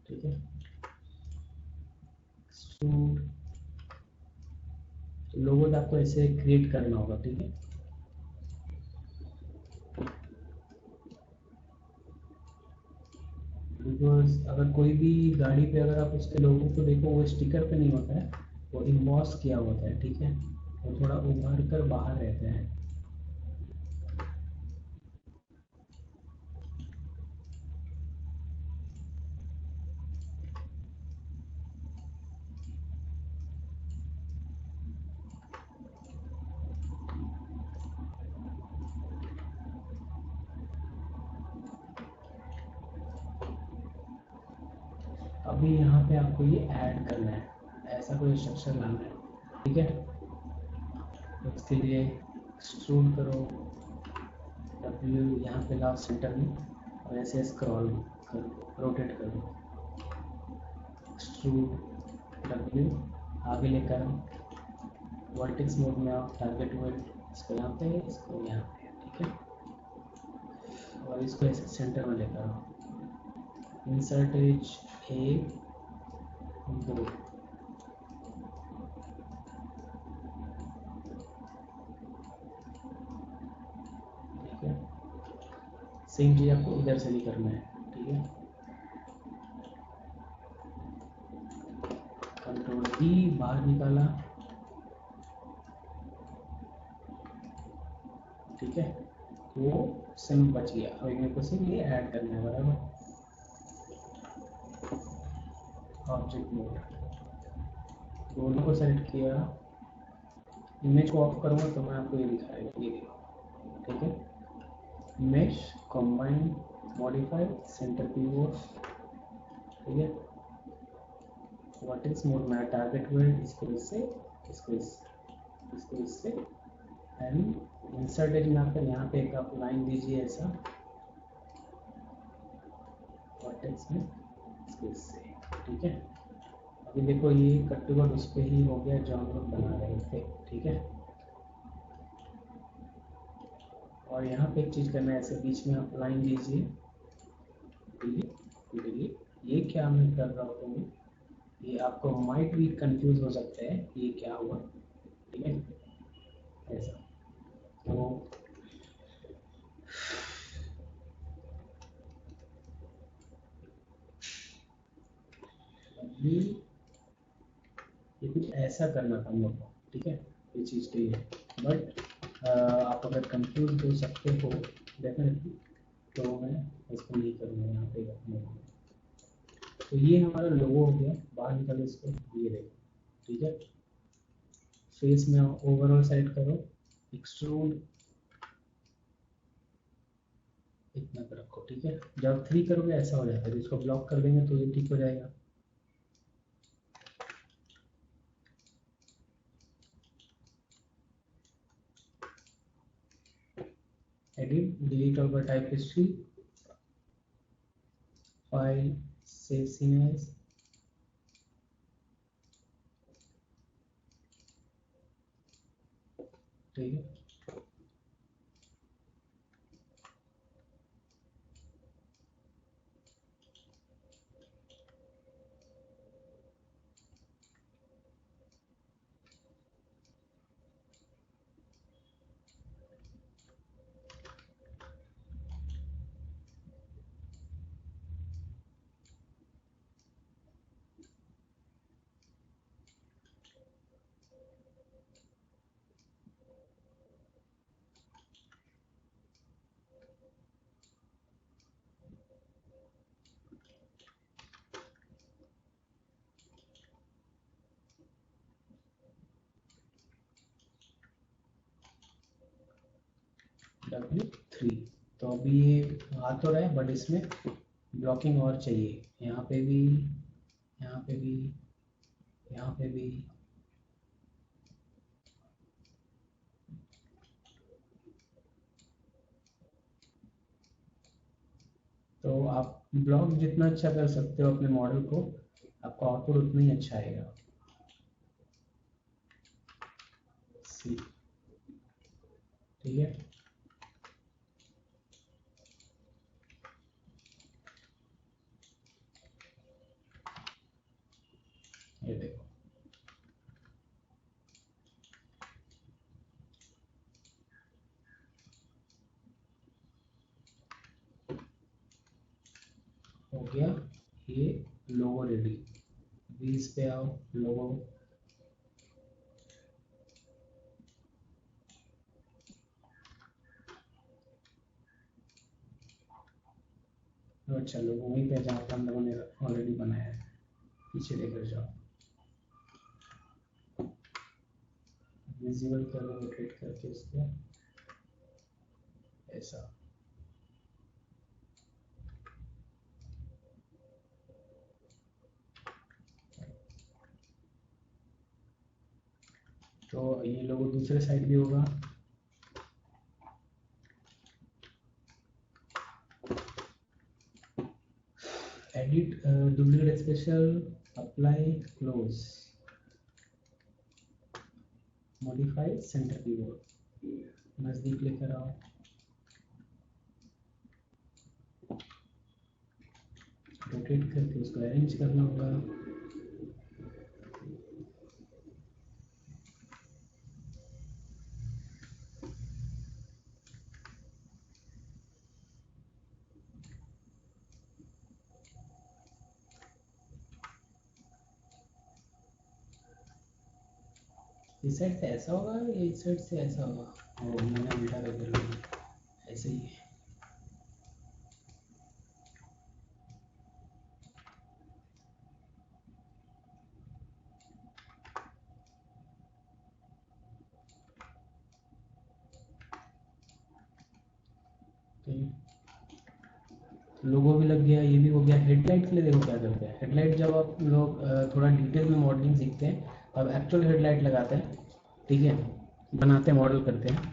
ठीक है, एक्सट्रूड। तो लोगो तो आपको ऐसे क्रिएट करना होगा, ठीक है। बिकॉज अगर कोई भी गाड़ी पे अगर आप उसके लोगों को देखो, वो स्टिकर पे नहीं होता है, वो इम्बॉस किया होता है, ठीक है, वो थोड़ा उभर कर बाहर रहते हैं। अभी यहाँ पे आपको ये ऐड करना है, ऐसा कोई स्ट्रक्चर लाना है, ठीक है। तो इसके लिए एक्सट्रूड करो, W यहाँ पे लाओ सेंटर में, और ऐसे स्क्रॉल करो, रोटेट करो, एक्सट्रूड W, आगे लेकर आओ, वर्टेक्स मोड में आओ, टारगेट वर्ड इसको यहाँ पे, इसको यहाँ पे, ठीक है, और इसको ऐसे सेंटर में लेकर आओ, इंसर्ट एज 1 2, ठीक है। सेम चीज़ आपको इधर से भी करना है, ठीक है। कंट्रोल E बाहर निकाला, ठीक है, वो सिम बच गया। और मेरे को सिर्फ ये ऐड करना है, बराबर। ऑब्जेक्ट मोड, दोनों को सेलेक्ट किया, इमेज को ऑफ करूँगा तो मैं आपको ये दिखाएगा, ये देखो, ठीक है। Mesh combine modify centre pivot, ठीक है। वर्टेक्स मोड में टारगेट वर्ड, इसको इससे, इसको इससे, इसको इससे, एंड इंसर्ट एज में आकर यहाँ पे एक आप लाइन दीजिए ऐसा, वर्टेक्स में, इसको इससे, ठीक है। अभी देखो ये कट टू कट उस पर ही हो गया जो हम लोग बना रहे थे, ठीक है। और यहाँ पे एक चीज़ करना है, ऐसे बीच में आप लाइन दीजिए, डिलीट, ये क्या मैं कर रहा हूँ, ये आपको माइट भी कंफ्यूज हो सकता है ये क्या हुआ, ठीक है, ऐसा। तो अभी ये कुछ ऐसा करना था हम लोग को, ठीक है, ये चीज़ के लिए। बट आप अगर कंफ्यूज हो सकते हो डेफिनेटली, तो मैं इसको नहीं करूँगा, यहाँ पे रखूँगा। तो ये हमारा लोगो हो गया, बाहर निकालो इसको, ये देखो, ठीक है। फेस में ओवरऑल सेलेक्ट करो, एक्सट्रूड इतना कर रखो, ठीक है। जब 3 करोगे ऐसा हो जाता है, इसको ब्लॉक कर देंगे तो ये ठीक हो जाएगा। एडिट, डिलीट होगा type history, file save scene as, ठीक है। W3, तो अभी ये आ तो रहा है, बट इसमें ब्लॉकिंग और चाहिए, यहाँ पे भी, यहाँ पे भी, यहाँ यहाँ पे भी तो आप ब्लॉक जितना अच्छा कर सकते हो अपने मॉडल को, आपका आउटपुट उतना ही अच्छा आएगा। सी, ठीक है। ये देखो, हो गया ये लोगो रेडी। वीज पे आओ, लोगो, अच्छा लोगो वहीं पे जहाँ पर हम लोगों ने ऑलरेडी बनाया है, पीछे लेकर जाओ, विजिबल करो, रोटेट करके इसको ऐसा। तो ये लोगो दूसरे साइड भी होगा। Edit, duplicate special, apply, close, modify centre keyboard, नजदीक लेकर आओ, रोटेट करके उसको अरेंज करना होगा। इस साइड से ऐसा होगा, ये इस साइड से ऐसा होगा, और मैंने उल्टा कर दिया, ऐसे ही है। लोगो भी लग गया, ये भी हो गया। हेडलाइट के लिए देखो क्या करते हैं। हेडलाइट जब आप लोग थोड़ा डिटेल में मॉडलिंग सीखते हैं, अब एक्चुअल हेडलाइट लगाते हैं, ठीक है, बनाते हैं, मॉडल करते हैं।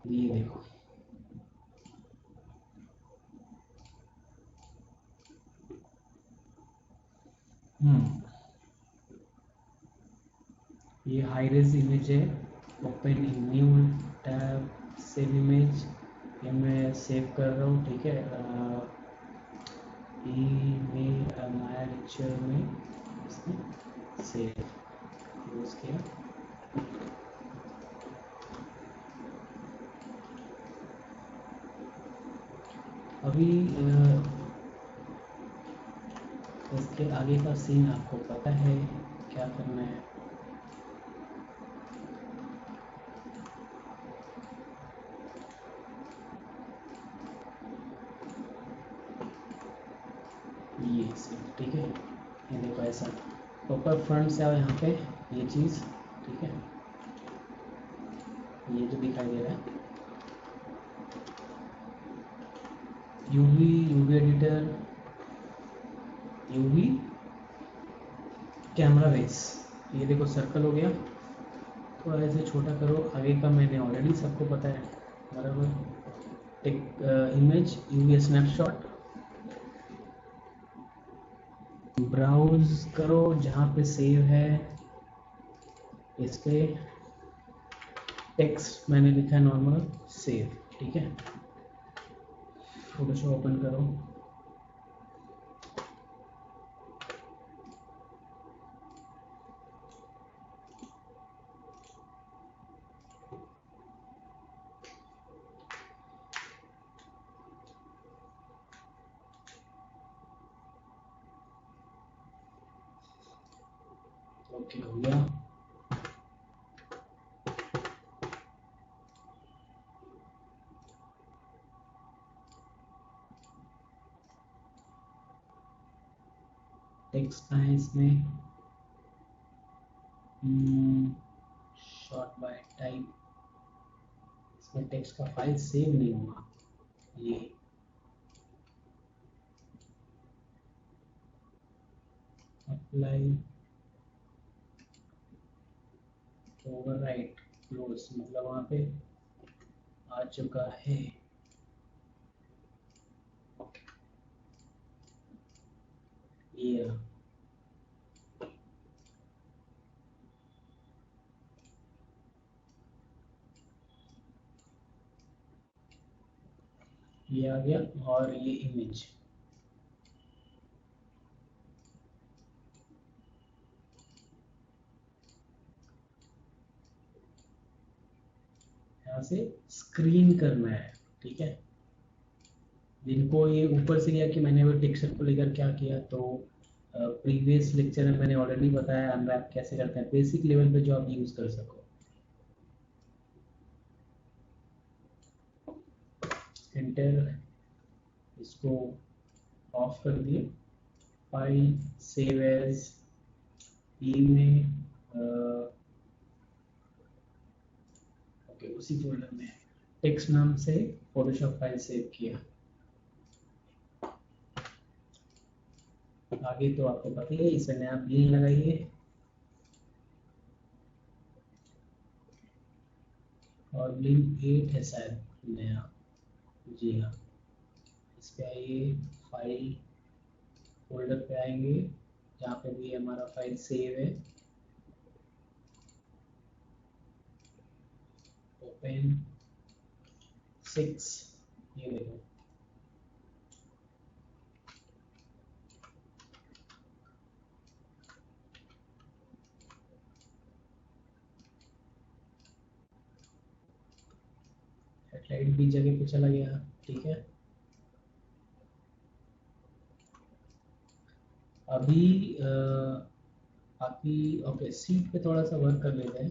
ये देखो, ये हाई रेज इमेज है, open in new tab, save image, ये मैं सेव कर रहा हूँ, ठीक है। ईमेल नया लेक्चर में सेव क्लोज किया। अभी इसके आगे का सीन आपको पता है क्या करना है। ये सीन, ठीक है। ये देखो ऐसा प्रॉपर फ्रंट से आओ यहाँ पे, ये चीज़, ठीक है, ये जो दिखाई दे रहा है, UV editor, UV camera base, ये देखो सर्कल हो गया। थोड़ा ऐसे छोटा करो, आगे का मैंने ऑलरेडी सबको पता है बराबर। एक इमेज यूवी स्नैपशॉट, ब्राउज करो जहाँ पे सेव है, इस पे टेक्स्ट मैंने लिखा है नॉर्मल सेव, ठीक है। फोटोशॉप ओपन करो, ओके हो गया। टेक्स्ट का है इसमें, शॉर्ट बाय टाइप, इसमें टेक्स्ट का फाइल सेव नहीं हुआ, ये अप्लाई ओवरराइट क्लोज, मतलब वहाँ पे आ चुका है। ये आ गया, और ये इमेज यहाँ से स्क्रीन करना है, ठीक है। जिनको ये ऊपर से किया कि मैंने वो टेक्सचर को लेकर क्या किया, तो प्रीवियस लेक्चर में मैंने ऑलरेडी बताया अनरैप कैसे करते हैं, बेसिक लेवल पे जो आप यूज कर सको। एंटर, इसको ऑफ कर दिए। फाइल सेव एज ई में, ओके उसी फोल्डर में टेक्स्ट नाम से फोटोशॉप फाइल सेव किया। आगे तो आपको पता ही है, इसमें नया ब्लिंग लगाइए और ब्लिंग 8 है शायद नया, जी हाँ। इस पे आइए, फाइल फोल्डर पे आएंगे जहाँ पे भी हमारा फाइल सेव है, ओपन 6, ये देखो हेडलाइट भी जगह पे चला गया, ठीक है। अभी बाकी ओके, सीट पे थोड़ा सा वर्क कर लेते हैं।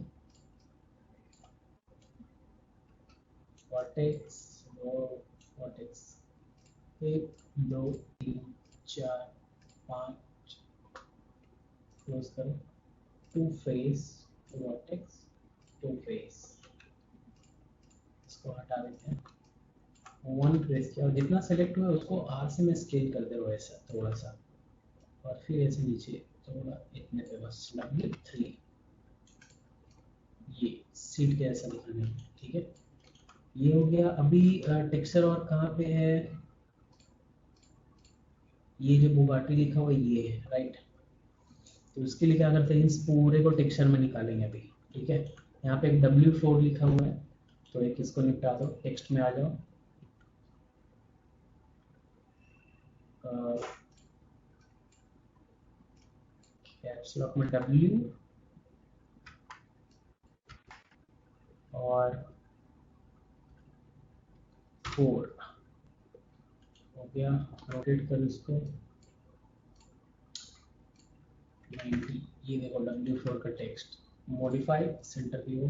वर्टेक्स वर्टेक्स 1 2 3 4 5 क्लोज करो। To face, to vertex, to face, इसको हटा देते हैं। वन प्रेस किया और जितना सेलेक्ट हुआ उसको आर से मैं स्केल करते हुए ऐसा थोड़ा सा, और फिर ऐसे नीचे थोड़ा इतने पे बस W3, ये सीट के ऐसा दिखाने में, ठीक है। ये हो गया। अभी टेक्सचर और कहाँ पे है, ये जो बुगाटी लिखा हुआ ये है, राइट। तो इसके लिए क्या करते हैं, इस पूरे को टेक्सचर में निकालेंगे अभी, ठीक है। यहाँ पे एक W4 लिखा हुआ है, तो एक इसको निपटा दो, टेक्स्ट में आ जाओ। कैप्स लॉक में W और 4 हो गया। रोटेट कर इसको 90, ये देखो W4 का text. Modify centre view,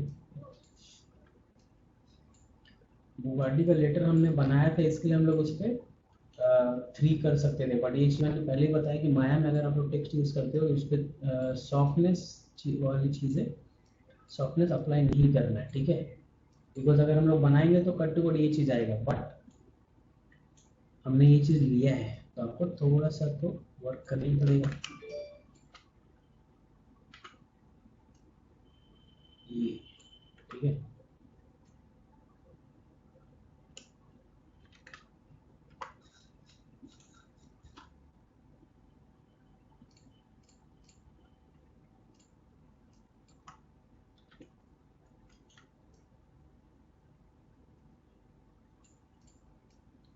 Bugatti का लेटर हमने बनाया था, इसके लिए हम लोग उस पर 3 कर सकते थे, बट ये चीज़ मैंने पहले ही बताया कि माया में अगर आप लोग टेक्स्ट यूज़ करते हो उस पर सॉफ्टनेस वाली चीज़ें, सॉफ्टनेस अप्लाई नहीं करना है, ठीक है। बिकॉज अगर हम लोग बनाएंगे तो कट टू कट ये चीज़ आएगा, बट हमने ये चीज़ लिया है तो आपको थोड़ा सा तो वर्क करना ही पड़ेगा। ये ठीक है,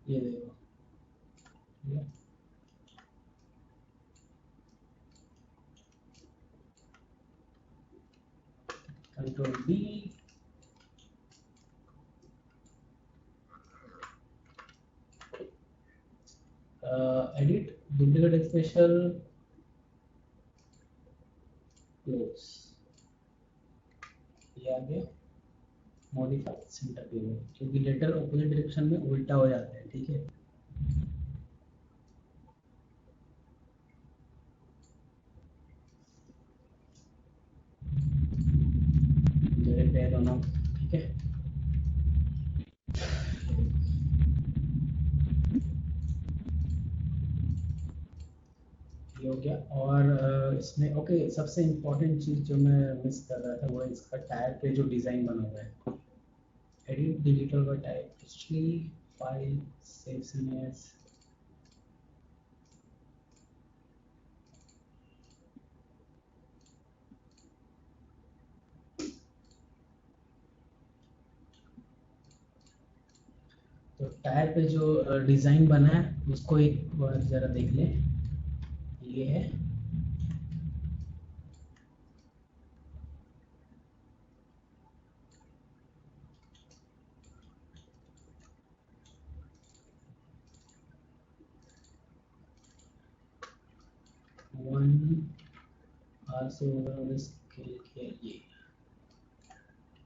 ये देखो, control D, edit duplicate special close, ये आ गया। मॉडिफाई सेंटर व्यू, क्योंकि लेटर ऑपोजिट डायरेक्शन में उल्टा हो जाता है, ठीक है। मेरे पे दोनों, ठीक है। ये हो गया। और इसमें ओके, सबसे इम्पोर्टेंट चीज़ जो मैं मिस कर रहा था वो है इसका टायर पे जो डिज़ाइन बना हुआ है। एडिट डिजिटल का type history file save seniors. तो टायर पे जो डिज़ाइन बना है उसको एक बार ज़रा देख लें। ये है। वन आर से ओवर स्केल किया ये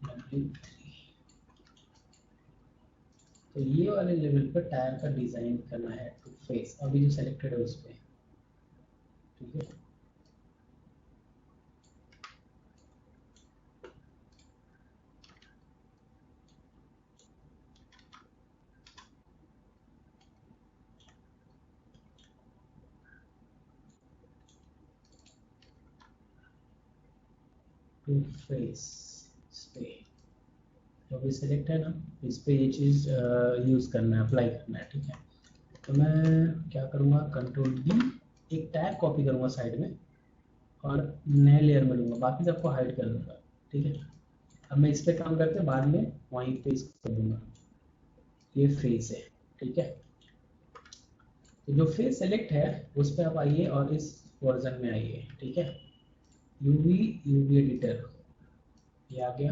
W3। तो ये वाले लेवल पर टायर का डिज़ाइन करना है टू फेस, अभी जो सेलेक्टेड है उस पर। ठीक है। टू फेस इस पे तो अभी सेलेक्ट है ना, इस पे ये चीज़ यूज़ करना है, अप्लाई करना है। ठीक है। तो मैं क्या करूँगा, कंट्रोल डी, एक टैग कॉपी करूँगा साइड में और नए लेयर में लूँगा, बाकी सबको हाइड कर दूँगा। ठीक है। अब मैं इस पे काम करके बाद में वहीं पे इसको कर दूँगा। ये फेस है। ठीक है। तो जो फेस सेलेक्ट है उस पर आप आइए और इस वर्जन में आइए। ठीक है। यूवी एडिटर, ये आ गया।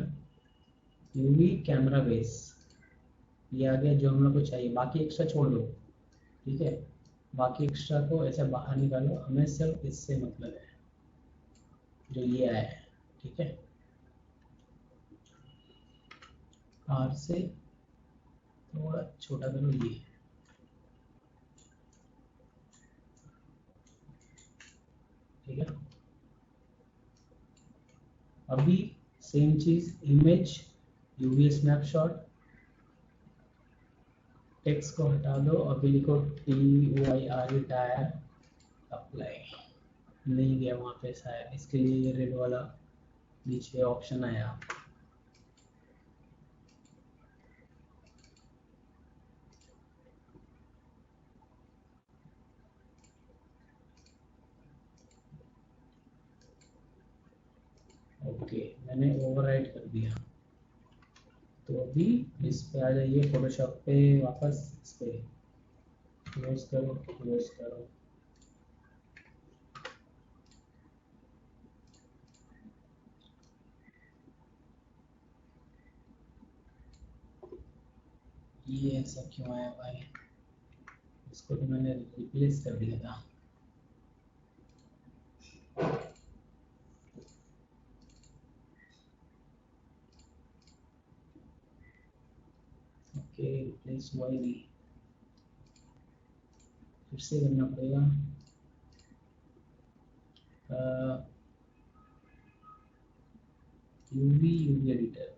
यूवी कैमरा बेस, ये आ गया जो हम लोग को चाहिए, बाकी एक्स्ट्रा छोड़ दो। ठीक है। बाकी एक्स्ट्रा को ऐसे बाहर निकालो, हमें सिर्फ इससे मतलब है जो ये आया है। ठीक है। आर से थोड़ा छोटा करो ये। ठीक है। अभी सेम चीज इमेज यूवी स्नैपशॉट, टेक्स्ट को हटा दो, अभी लिखो TYRE टायर अप्लाई। नहीं गया वहाँ पे शायद, इसके लिए ये रेड वाला नीचे ऑप्शन आया। ओके, मैंने ओवरराइट कर दिया। तो अभी इस पे आ जाइए, फोटोशॉप पे वापस, इस पे क्लोज करो, क्लोज करो। ये ऐसा क्यों आया भाई, इसको तो मैंने रिप्लेस कर दिया था। ओके, रिप्लेस हुआ ही नहीं, फिर से करना पड़ेगा। यूवी एडिटर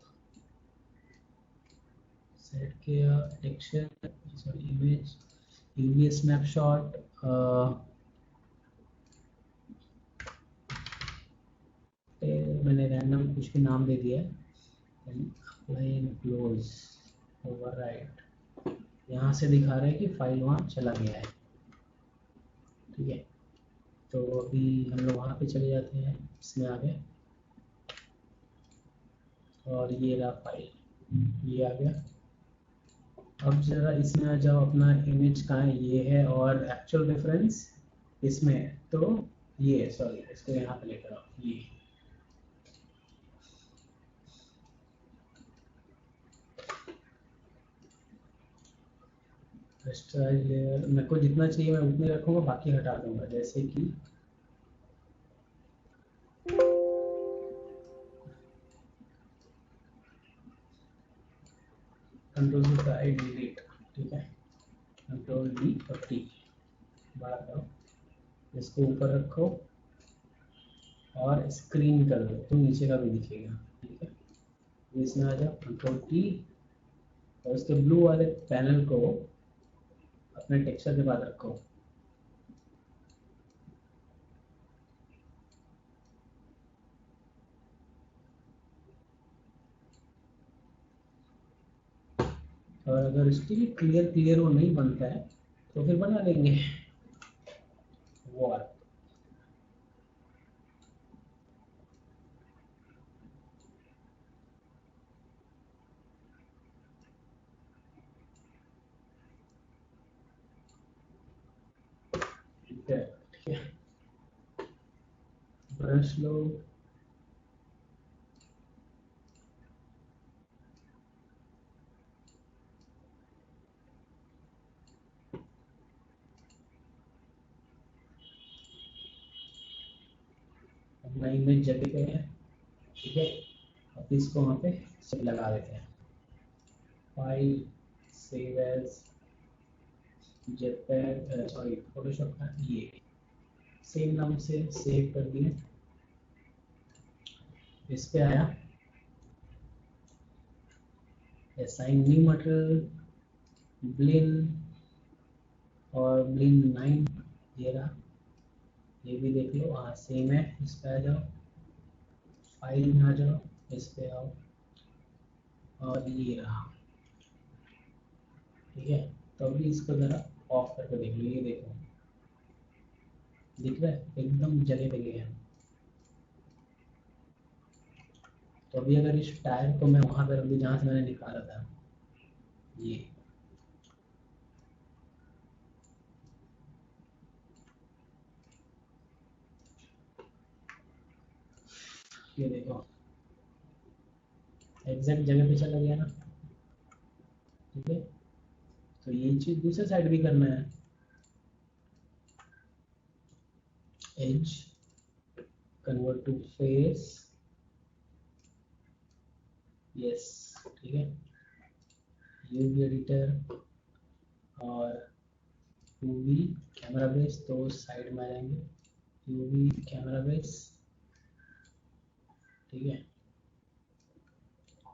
सेट किया, texture sorry image, UV snapshot, मैंने रैंडम कुछ भी नाम दे दिया है। Apply and close, overwrite. यहाँ से दिखा रहा है कि फाइल वहाँ चला गया है। ठीक है। तो अभी हम लोग वहाँ पे चले जाते हैं, इसमें आ गए और ये रहा फाइल, ये आ गया। अब जरा इसमें आ जाओ, अपना इमेज कहाँ है, ये है, और एक्चुअल रेफरेंस इसमें है। तो ये है, सॉरी इसको यहाँ पे लेकर आओ, ये टेक्सटाइल लेयर मेरे को जितना चाहिए मैं उतने रखूँगा, बाकी हटा दूंगा। जैसे कि कंट्रोल सी का आई डिलीट। ठीक है। कंट्रोल डी और टी, बड़ा करो, इसको ऊपर रखो और स्क्रीन कर दो तो नीचे का भी दिखेगा। ठीक है। इसमें आ जाओ, कंट्रोल टी, और उसके ब्लू वाले पैनल को अपने टेक्सचर के बाद रखो। और अगर स्टिल क्लियर वो नहीं बनता है तो फिर बना लेंगे वॉल। ठीक है, ठीक है, ब्रश लो, अपना इमेज जगह पे है, ठीक है। अब इसको वहाँ पे सब लगा देते हैं, file save as JPEG, sorry Photoshop का ये सेम नाम से सेव कर दिए। इस पे आया असाइन न्यू मटेरियल, ब्लिन और ब्लिन 9 ये रहा, ये भी देख लो, हाँ सेम है। इस पे आ जाओ, फाइल में आ जाओ, इस पे आओ और ये रहा, ठीक है। तो अभी इसको ज़रा ऑफ करके देख लो, ये देखो दिख रहा है एकदम जगह पे गया है। तो अभी अगर इस टायर को मैं वहाँ कर दूँ जहाँ से मैंने निकाला था, ये देखो एग्जैक्ट जगह पे चला गया ना, ठीक है। तो ये चीज़ दूसरे साइड भी करना है, edge convert to face, yes, ठीक है। यूवी एडिटर और यूवी कैमरा बेस तो साइड में आ जाएंगे, यूवी कैमरा बेस, ठीक है।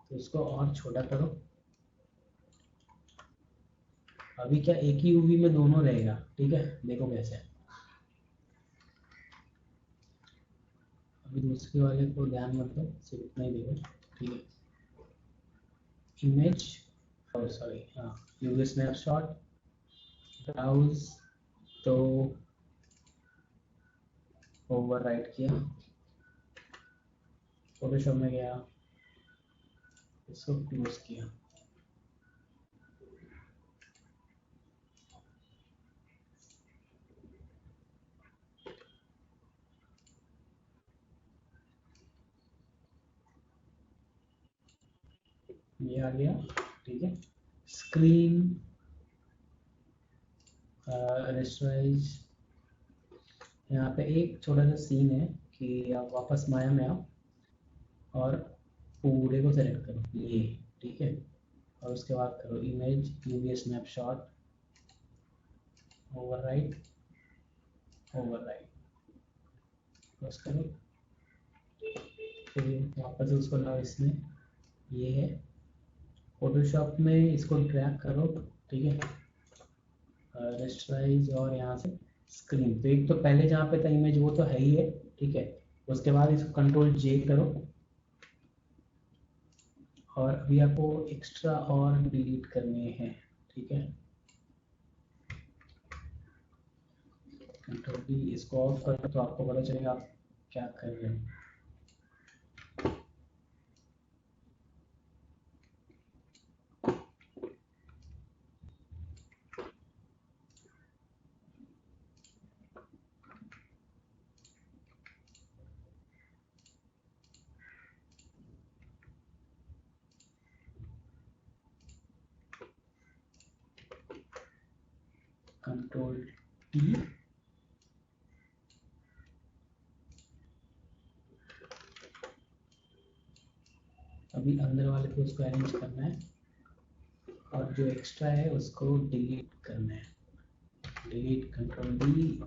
तो इसको और छोटा करो। अभी क्या एक ही यूवी में दोनों रहेगा, ठीक है, देखो कैसे। अभी दूसरे वाले को ध्यान मत दो, सिर्फ इतना ही देखो, ठीक है। इमेज और सॉरी हाँ यूवी स्नैपशॉट, ब्राउज तो ओवरराइट किया, फोटोशॉप में गया, इसको क्लोज किया, ये आ गया, ठीक है। स्क्रीन रेस्टराइज, यहाँ पे एक छोटा सा सीन है कि आप वापस माया में आओ और पूरे को सेलेक्ट करो ये, ठीक है। और उसके बाद करो image UV snapshot, overwrite, overwrite बस करो, फिर वापस उसको लाओ इसमें, ये है फोटोशॉप में, इसको ड्रैग करो, ठीक है। रेस्टराइज और यहाँ से स्क्रीन, तो एक तो पहले जहाँ पे था इमेज वो तो है ही है, ठीक है। उसके बाद इसको कंट्रोल जे करो और अभी आपको एक्स्ट्रा और डिलीट करने हैं, ठीक है। कंट्रोल डी, इसको ऑफ करो तो आपको पता चलेगा आप क्या कर रहे हैं। कंट्रोल टी, अभी अंदर वाले को उसको अरेंज करना है और जो एक्स्ट्रा है उसको डिलीट करना है, डिलीट कंट्रोल डी।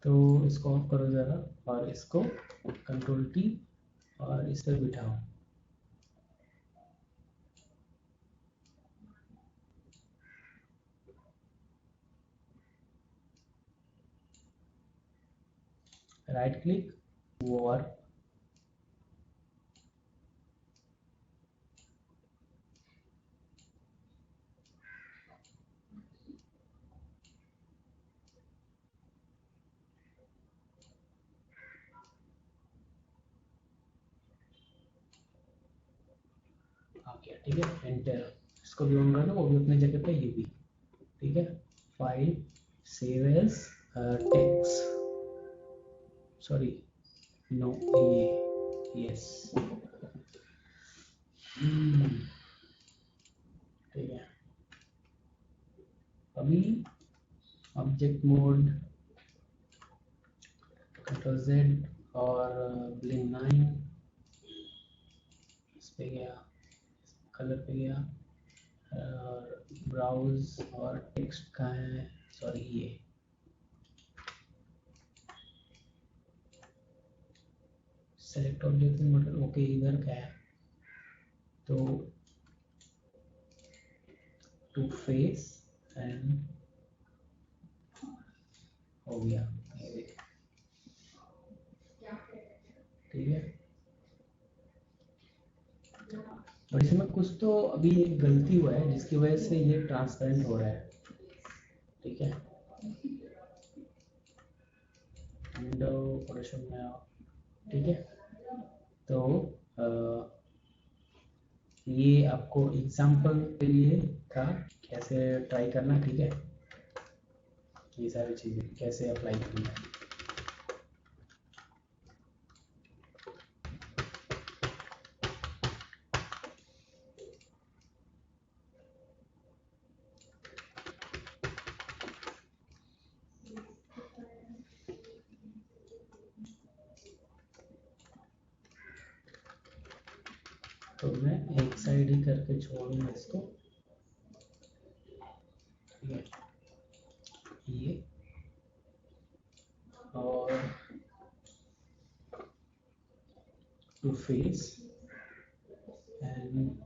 तो इसको ऑफ करो ज़रा और इसको कंट्रोल टी और इस पर बिठाओ। राइट क्लिक, वार्प, आ गया, ठीक है। एंटर, इसको भी ऑन कर लो, वो भी अपनी जगह पे, ये भी, ठीक है। File, save as text, sorry, no, ये, यस, ठीक है। अभी ऑब्जेक्ट मोड, कंट्रोल जेड और ब्लिंक 9, इस पे गया, कलर पे गया, और ब्राउज और टेक्स्ट कहाँ है, सॉरी ये, सेलेक्ट ऑब्जेक्ट मॉडल, ओके, इधर क्या है, तो टू फेस एंड हो गया, ये देख, ठीक है। और इसमें कुछ तो अभी एक गलती हुआ है जिसकी वजह से ये ट्रांसपेरेंट हो रहा है, ठीक है। विंडो फोटोशॉप में आओ, ठीक है। तो ये आपको एग्जांपल के लिए था कैसे ट्राई करना, ठीक है। ये सारी चीज़ें कैसे अप्लाई करना है। तो मैं एक साइड ही करके छोड़ूंगा इसको, ठीक है, ये, और टू फेस एंड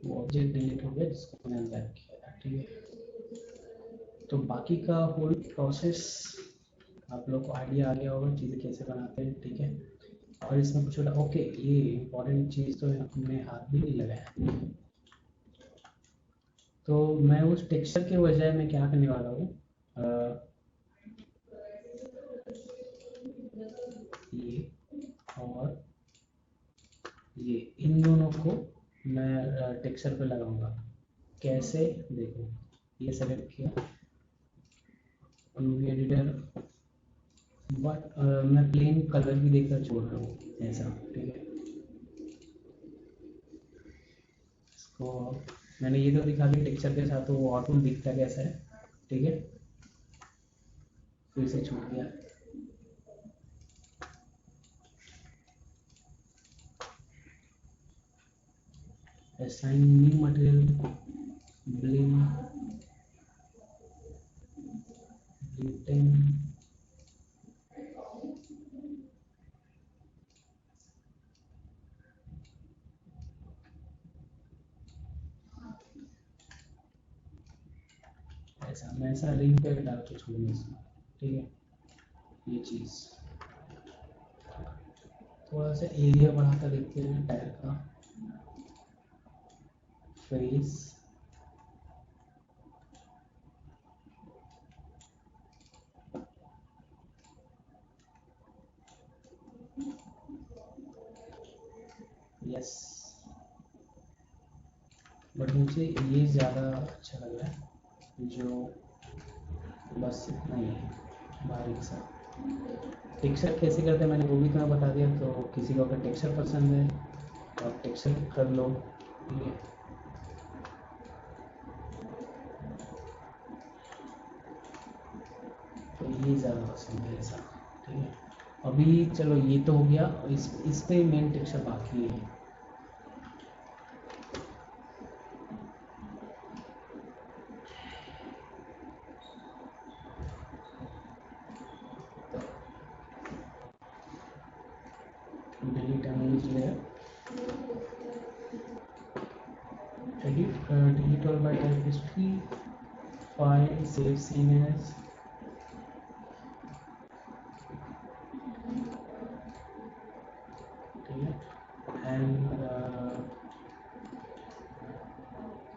वो ऑब्जेक्ट डिलीट हो गया जिसको मैंने अनलैप किया था, ठीक है। तो बाकी का होल प्रोसेस आप लोग को आइडिया आ गया होगा, चीज़ें कैसे बनाते हैं, ठीक है। और इसमें कुछ होता, ओके, ये इम्पोर्टेंट चीज़ तो हमने हाथ भी नहीं लगाया। तो मैं उस टेक्सचर के बजाय मैं क्या करने वाला हूँ, ये और ये, इन दोनों को मैं टेक्सचर पे लगाऊंगा। कैसे, देखो, ये सेलेक्ट किया, यूवी एडिटर, बट मैं प्लेन कलर भी देकर छोड़ रहा हूँ ऐसा, ठीक है। इसको मैंने ये तो दिखा दिया टेक्सचर के साथ, तो वो आउटपुट दिखता कैसा है, ठीक है। फिर से छूट गया, assign new material, blend, blend, ऐसा मैं ऐसा रिंग पे डाल के छोड़ूंगा इसमें, ठीक है। ये चीज़ थोड़ा सा एरिया बढ़ाकर देखते हैं टायर का, फेस, यस, बट मुझे ये ज़्यादा अच्छा लग रहा है, जो बस इतना ही है। बारीक सा। टेक्सचर कैसे करते हैं मैंने वो भी तुम्हें बता दिया, तो किसी को अगर टेक्सचर पसंद है तो आप टेक्सचर कर लो, ठीक है। तो ये ज़्यादा पसंद है ऐसा, ठीक है। अभी चलो ये तो हो गया, इस पे मेन टेक्सचर बाकी है। Delete image layer, delete all by type history, file save scene as, ठीक है। And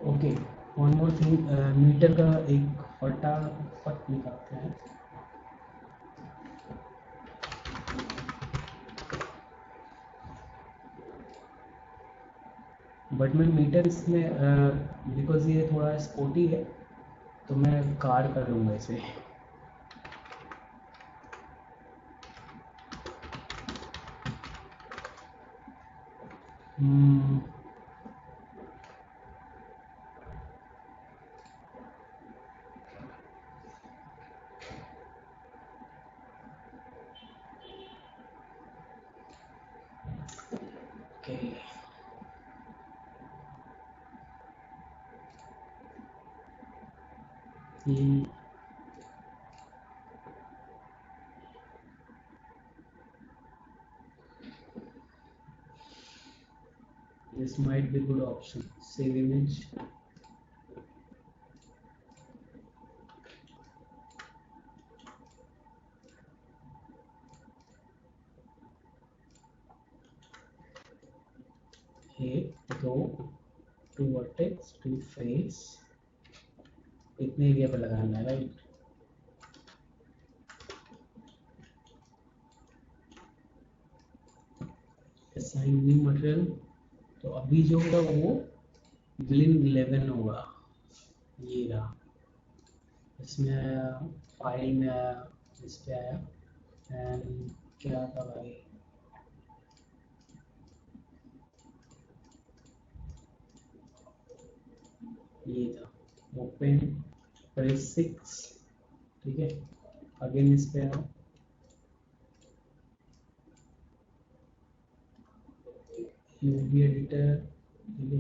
okay, one more thing, meter का एक फटाफट निकालते हैं। बट मैं मीटर इसमें बिकॉज ये थोड़ा स्पोर्टी है तो मैं कार कर लूँगा इसे। हम्म, ओके, ये this might be good option, save image। एक दो, टू वर्टेक्स टू फेस, इतने एरिया पे लगाना है, राइट। असाइन न्यू मटेरियल, तो अभी जो होगा वो ब्लिंग 11 होगा, ये रहा। इसमें आया, फाइल में आया, इस पे आया, एंड क्या था भाई, ये था ओपन प्रेस 6, ठीक है। अगेन इस पे आओ, यूवी एडिटर, ठीक है।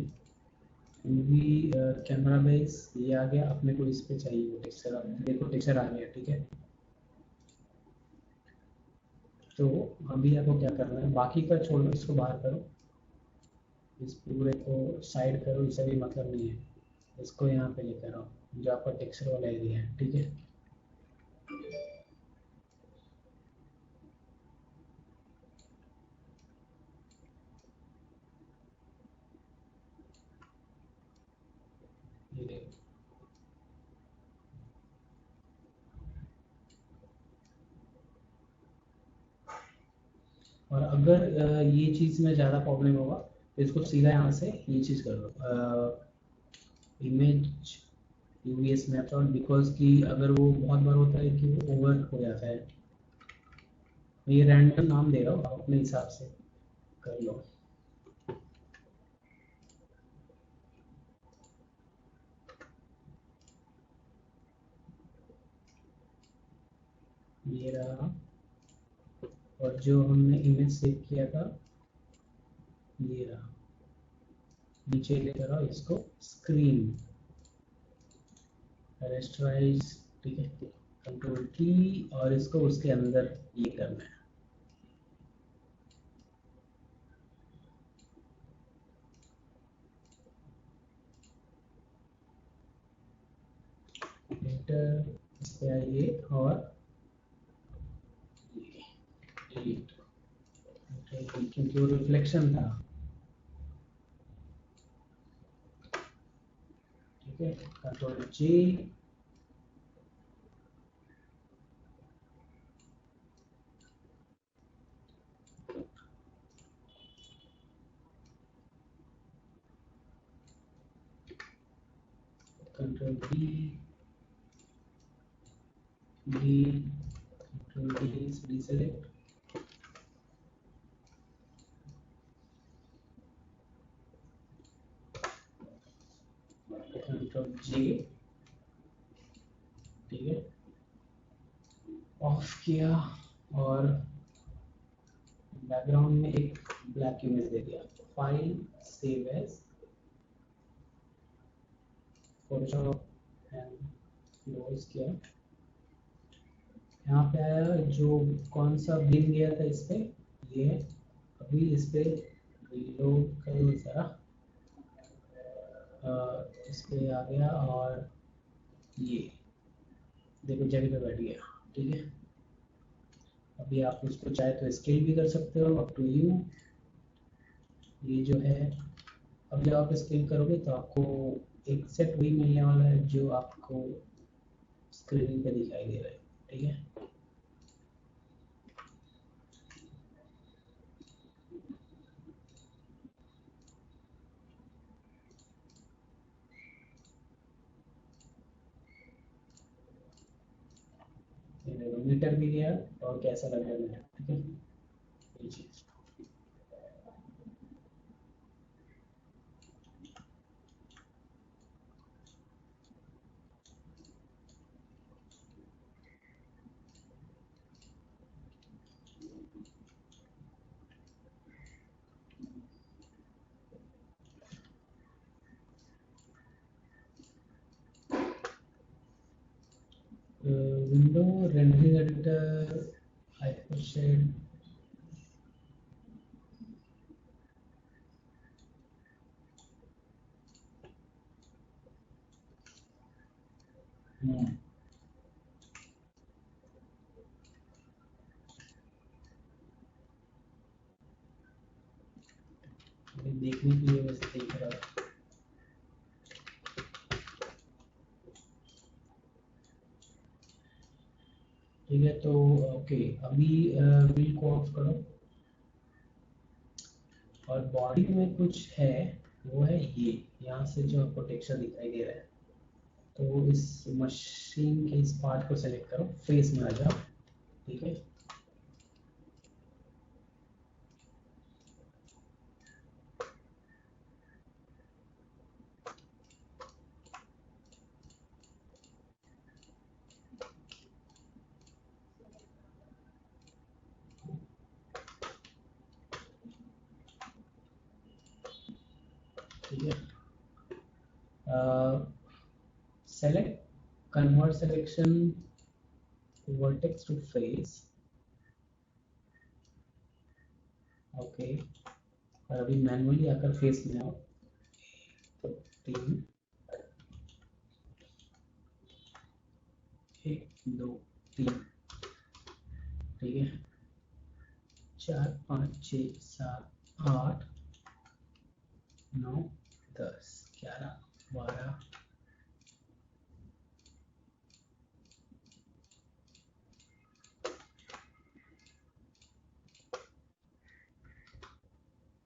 यूवी कैमरा बेस ये आ गया, अपने को इस पे चाहिए वो टेक्सचर, देखो टेक्सचर आ गया, ठीक है। तो अभी आपको क्या करना है, बाकी का छोड़ो, इसको बाहर करो, इस पूरे को साइड करो, इससे भी मतलब नहीं है। इसको यहाँ पे लेकर आओ, जो आपका टेक्सचर वाला एरिया है, ठीक है। ये देखो, और अगर ये चीज़ में ज़्यादा प्रॉब्लम होगा तो इसको सीधा यहाँ से ये चीज़ कर लो, इमेज यूवीएस मेथड, बिकॉज कि अगर वो बहुत बार होता है कि वो ओवर हो जाता है। ये रैंडम नाम दे रहा हूँ, आप अपने हिसाब से कर लो। ये रहा, और जो हमने इमेज सेव किया था ये रहा, नीचे लेकर आओ इसको, स्क्रीन रेस्टराइज, ठीक है। कंट्रोल की, और इसको उसके अंदर ये करना है, एंटर, इस पे आइए और डिलीट, क्योंकि वो रिफ्लेक्शन था, ठीक है। Control G, control B, B, deselect, control J, ठीक है, ऑफ किया और बैकग्राउंड में एक ब्लैक इमेज दे दिया। File save as Photoshop and close किया। यहाँ पे आया जो कौन सा बिन गया था इस पे, ये अभी इस पे रीलोड करो जरा, इस पे आ गया और ये देखो जगह पे बैठ गया, ठीक है। अभी आप उसको चाहे तो स्केल भी कर सकते हो, अप टू यू। ये जो है, अब जब आप स्केल करोगे तो आपको एक सेट वही मिलने वाला है जो आपको स्क्रीन पे दिखाई दे रहा है, ठीक है। मीटर भी गया और कैसा लग रहा है मीटर, ठीक है, ये चीज। विंडो रेंडरिंग एडिटर, हाइपरशेड, देखने के लिए वैसे देख रहा है, ठीक है। तो ओके, अभी व्हील को ऑफ करो और बॉडी में कुछ है, वो है ये यहाँ से जो आपको टेक्सचर दिखाई दे रहा है। तो इस मशीन के इस पार्ट को सेलेक्ट करो, फेस में आ जाओ, ठीक है। ठीक है, select convert selection vertex to face, okay. और अभी मैनुअली आकर फेस में आओ, तो 3 1 2 3, ठीक है, 4 5 6 7 8 9 10 11 12,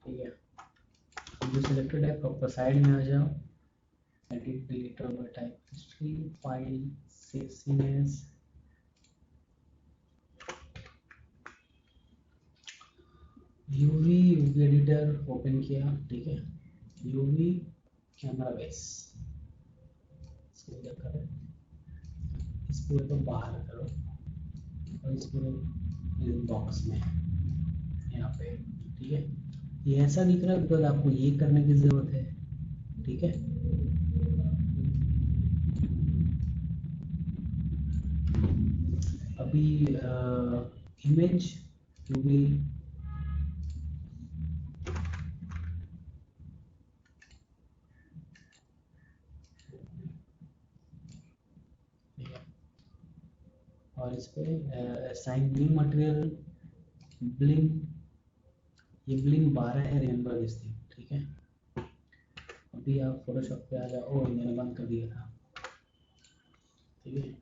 ठीक है। जो सिलेक्टेड है प्रॉपर साइड में आ जाओ, एडिट डिलीट और type history, file save scenes, UV editor open किया, ठीक है। यूवी कैमरा बेस, इसको इधर करो, इस पूरे को बाहर करो और इस पूरे बॉक्स में यहाँ पे, ठीक है। ये ऐसा दिख रहा है बिकॉज आपको ये करने की जरूरत है, ठीक है। अभी इमेज यूवी, और इस पे साइन ब्लिंग मटेरियल, ब्लिंग, ये ब्लिंग 12 है, रिमेंबर दिस थिंग, ठीक है। अभी आप फोटोशॉप पे आ जाओ, ओ मैंने बंद कर दिया था, ठीक है।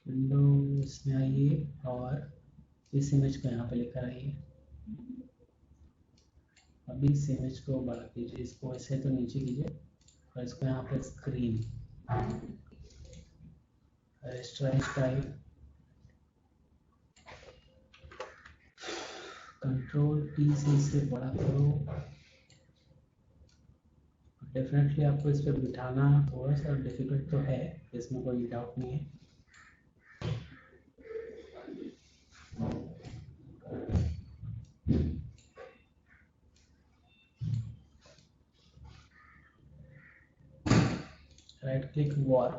विंडोज में आइए और इस इमेज को यहाँ पे लेकर आइए अभी इस इमेज को बड़ा कीजिए, इसको ऐसे तो नीचे कीजिए और इसको यहाँ पे screen restaurant style, control T से इसे बड़ा करो। डेफिनेटली आपको इस पर बिठाना थोड़ा सा डिफिकल्ट तो है, इसमें कोई डाउट नहीं है। राइट क्लिक वॉर,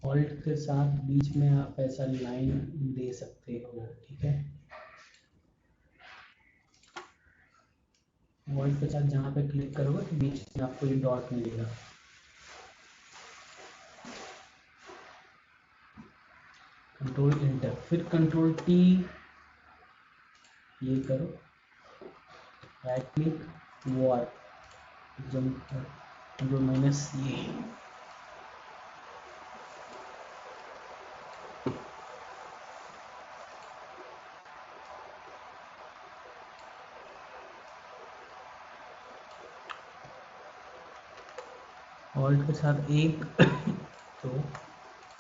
ऑल्ट के साथ बीच में आप ऐसा लाइन दे सकते हो, ठीक है। ऑल्ट के साथ जहाँ पे क्लिक करोगे तो बीच में आपको ये डॉट मिलेगा। कंट्रोल इंटर, फिर कंट्रोल टी ये करो, right click war, control minus ये, ऑल्ट के साथ एक तो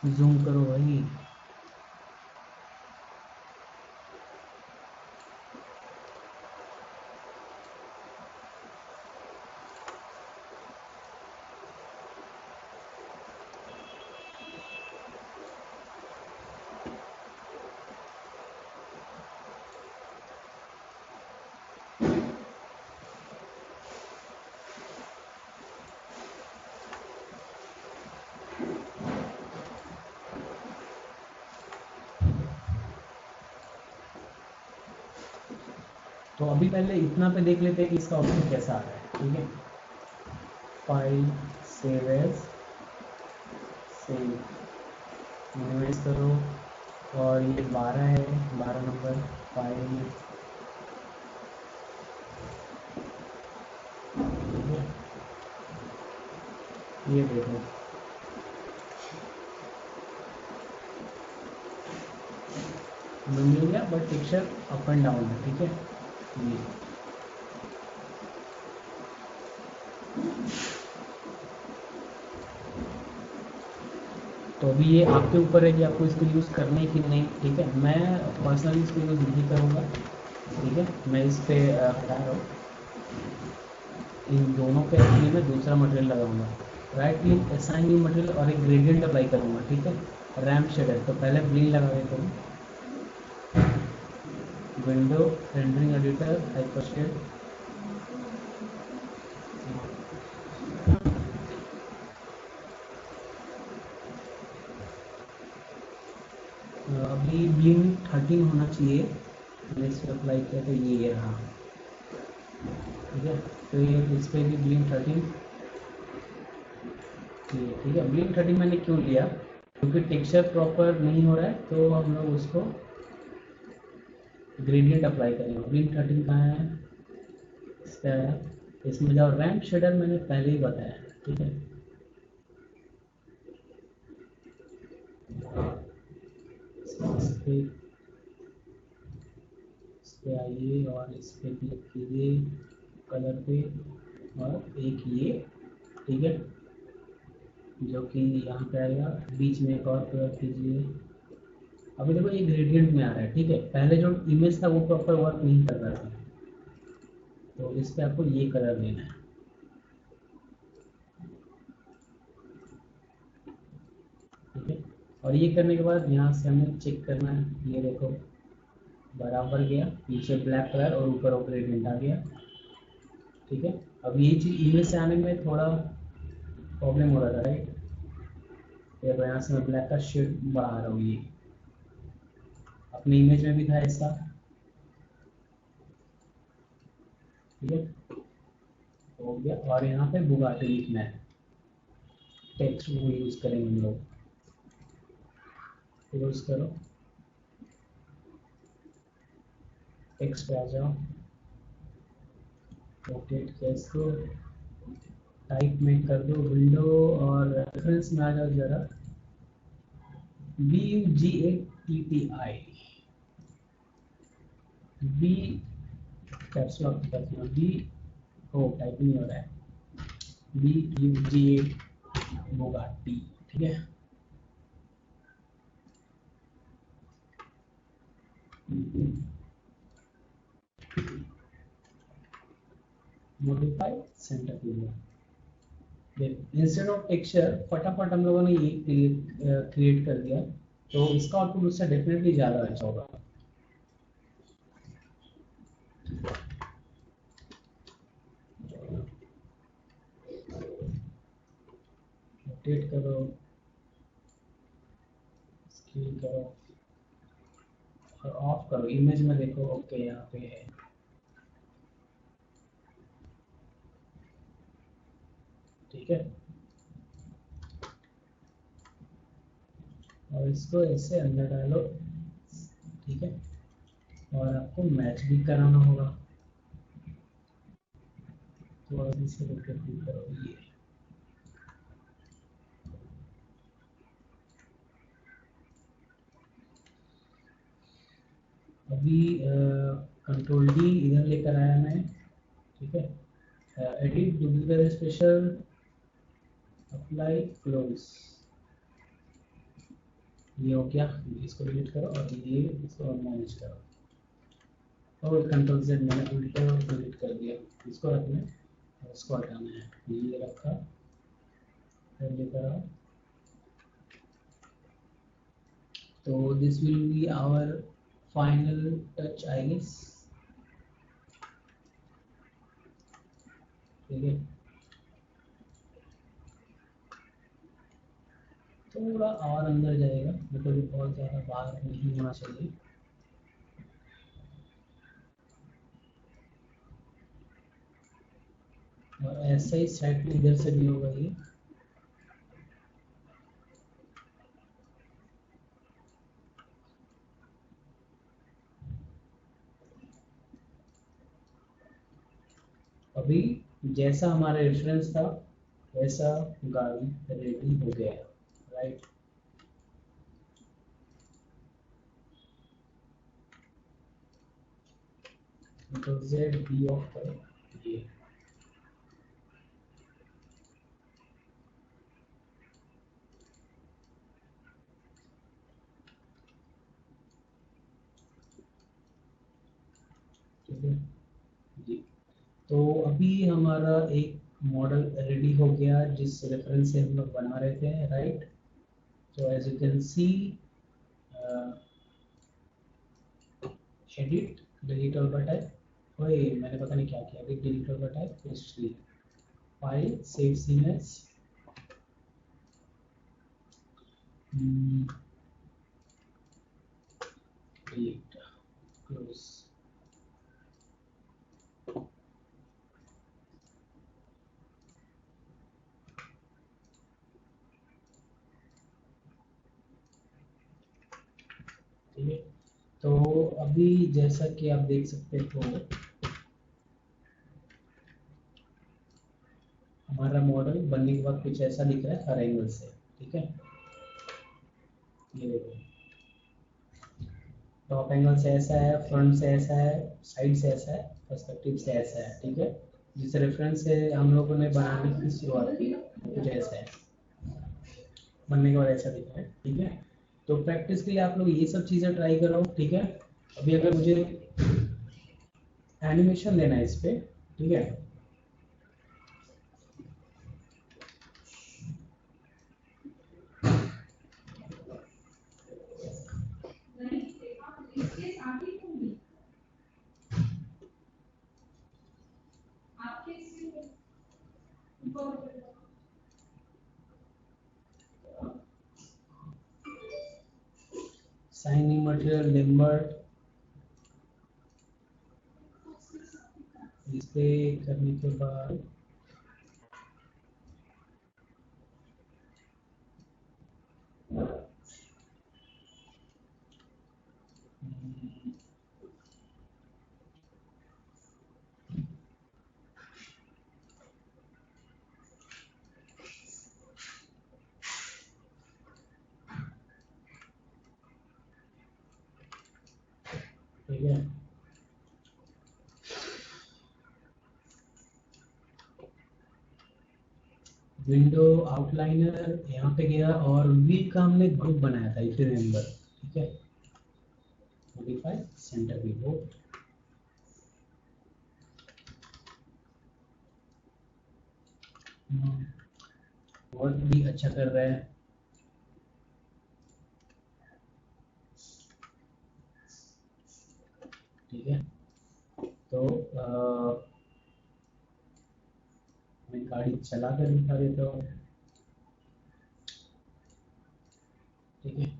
जूम करो भाई। तो अभी पहले इतना पे देख लेते हैं कि इसका ऑप्शन कैसा आ रहा है, ठीक है। File, save as, save, minimize करो, और ये 12 है, 12 नंबर फाइल, ये देखो मिल गया, but picture up and down है, ठीक है। ये तो अभी ये आपके ऊपर है कि आपको इसको यूज़ करना है कि नहीं, ठीक है। मैं पर्सनली इसको यूज़ नहीं करूँगा, ठीक है। मैं इस पे हटा रहा हूँ, इन दोनों पे एक्चुअली मैं दूसरा मटेरियल लगाऊंगा। Right click assign new material और एक ग्रेडियंट अप्लाई करूँगा, ठीक है। रैम्प शेडर, तो पहले ब्लिंक लगा देता हूँ, विंडो रेंडरिंग एडिटर हाइपरशेड, अभी ब्लिंक 13 होना चाहिए, मैंने इस पर अप्लाई किया तो ये रहा, ठीक है। तो ये इस पर भी ब्लिंक 13, ठीक है। ब्लिंक 13 मैंने क्यों लिया, क्योंकि टेक्सचर प्रॉपर नहीं हो रहा है, तो हम लोग उसको ग्रेडियंट अप्लाई करेंगे। ब्लिंक 13 कहाँ है, इसका है, इसमें जाओ, रैम्प शेडर मैंने पहले ही बताया, ठीक है। इस पे आइए और इस पे क्लिक कीजिए कलर पे, और एक ये, ठीक है, जो कि यहाँ पे आएगा, बीच में एक और कलर कीजिए। अभी देखो ये ग्रेडियंट में आ रहा है, ठीक है। पहले जो इमेज था वो प्रॉपर वर्क नहीं कर रहा था, तो इस पे आपको ये कलर देना है, ठीक है। और ये करने के बाद यहाँ से हमें चेक करना है, ये देखो बराबर गया, नीचे ब्लैक कलर और ऊपर वो ग्रेडियंट आ गया, ठीक है। अब ये चीज़ इमेज से आने में थोड़ा प्रॉब्लम हो रहा था, राइट। तो यहाँ से मैं ब्लैक का शेड बढ़ा रहा हूँ, ये अपनी इमेज में भी था ऐसा, ठीक है। तो हो गया। और यहाँ पे बुगाटी लिखना है, टेक्स्ट वो यूज करेंगे हम लोग। क्लोज करो, टेक्स्ट पे आ जाओ, रोटेट केस को टाइप में कर दो विंडो, और रेफरेंस में आ जाओ जरा, BUGATTI, बी कैप्स लॉक करना, बी ओ टाइप नहीं हो रहा है, BUGA बुगाटी, ठीक है। Modify centre area, instead of texture फटाफट हम लोगों ने ये क्रिएट कर दिया, तो इसका आउटपुट उससे डेफिनेटली ज़्यादा अच्छा होगा। रोटेट करो, स्केल करो और ऑफ करो, इमेज में देखो, ओके यहाँ पे है, ठीक है। और इसको ऐसे अंदर डालो, ठीक है। और आपको मैच भी कराना होगा, तो अभी से रोटेट भी करो ये, अभी कंट्रोल डी इधर लेकर आया मैं, ठीक है। Edit duplicate special, apply close, ये हो गया। इसको डिलीट करो और ये इसको मैनेज करो, और कंट्रोल जेड मैंने उल्टा डिलीट कर दिया, इसको रखना है और इसको हटाना है, ये रखा, फिर लेकर आओ। तो this will be our final touch I guess, ठीक है। थोड़ा और अंदर जाएगा, मतलब बहुत ज़्यादा बाहर नहीं होना चाहिए। और ऐसा ही साइड में इधर से भी होगा ये, अभी जैसा हमारा रेफरेंस था वैसा गाड़ी रेडी हो गया, राइट। तो जेड बी ऑफ करो ये, ठीक है जी। तो अभी हमारा एक मॉडल रेडी हो गया जिस रेफरेंस से हम लोग बना रहे थे, राइट। तो as you can see, edit delete और बटन, ओए मैंने पता नहीं क्या किया, एडिट डिलीट और button, history, file save image, delete, close, ठीक है। तो अभी जैसा कि आप देख सकते हो, हमारा मॉडल बनने के बाद कुछ ऐसा दिख रहा है हर एंगल से, ठीक है। ये देखो, टॉप एंगल से ऐसा है, फ्रंट से ऐसा है, साइड से ऐसा है, पर्सपेक्टिव से ऐसा है, ठीक है। जिस रेफरेंस से हम लोगों ने बनाने की शुरुआत की कुछ ऐसा है, बनने के बाद ऐसा दिख रहा है, ठीक है। तो प्रैक्टिस के लिए आप लोग ये सब चीज़ें ट्राई करो, ठीक है। अभी अगर मुझे एनिमेशन देना है इस पे, ठीक है, साइनिंग मटेरियल लिम्बर्ट, इस पे करने के बाद ठीक है, विंडो आउटलाइनर यहाँ पे गया और वीव का हमने ग्रुप बनाया था, इफ यू रिमेंबर। ठीक है, मॉडिफाई सेंटर वीव, बहुत भी अच्छा कर रहा है। ठीक है, तो मैं गाड़ी चला कर दिखा देता हूँ। ठीक है,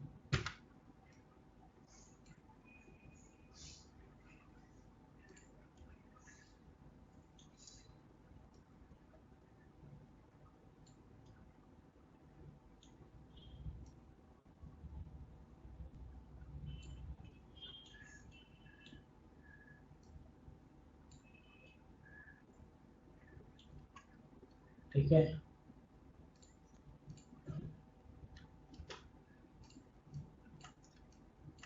ठीक है,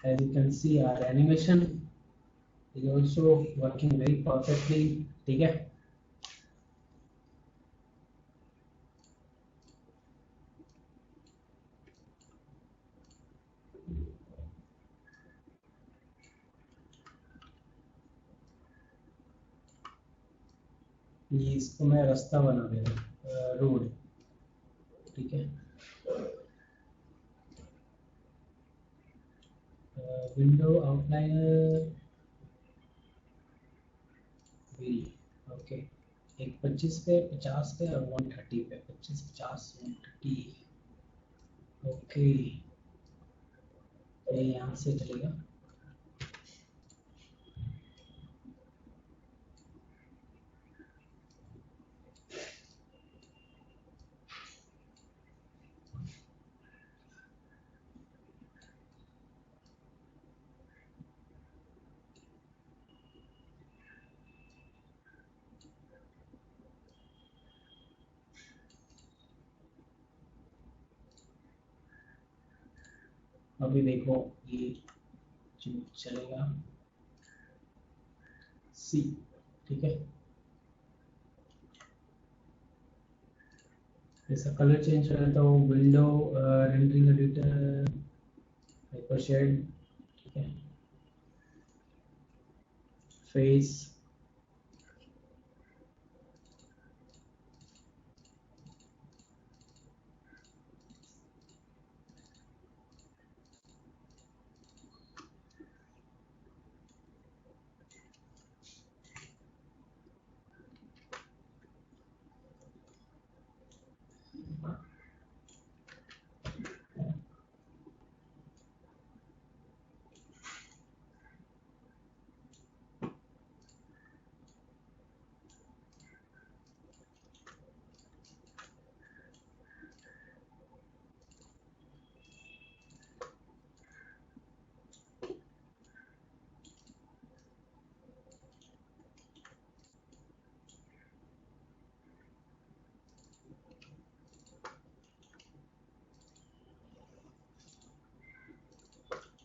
as you can see our animation is also working very perfectly। ठीक है, ये इसको मैं रास्ता बना दे रहा हूँ, रोड। ठीक है, विंडो आउटलाइनर भी, ओके, एक 25 पे, 50 पे और 130 पे, 25 50 130। ओके, ये यहाँ से चलेगा। अभी देखो ये चलेगा सी। ठीक है, इसका कलर चेंज करना तो window rendering editor, hyper shade. ठीक है, फेस,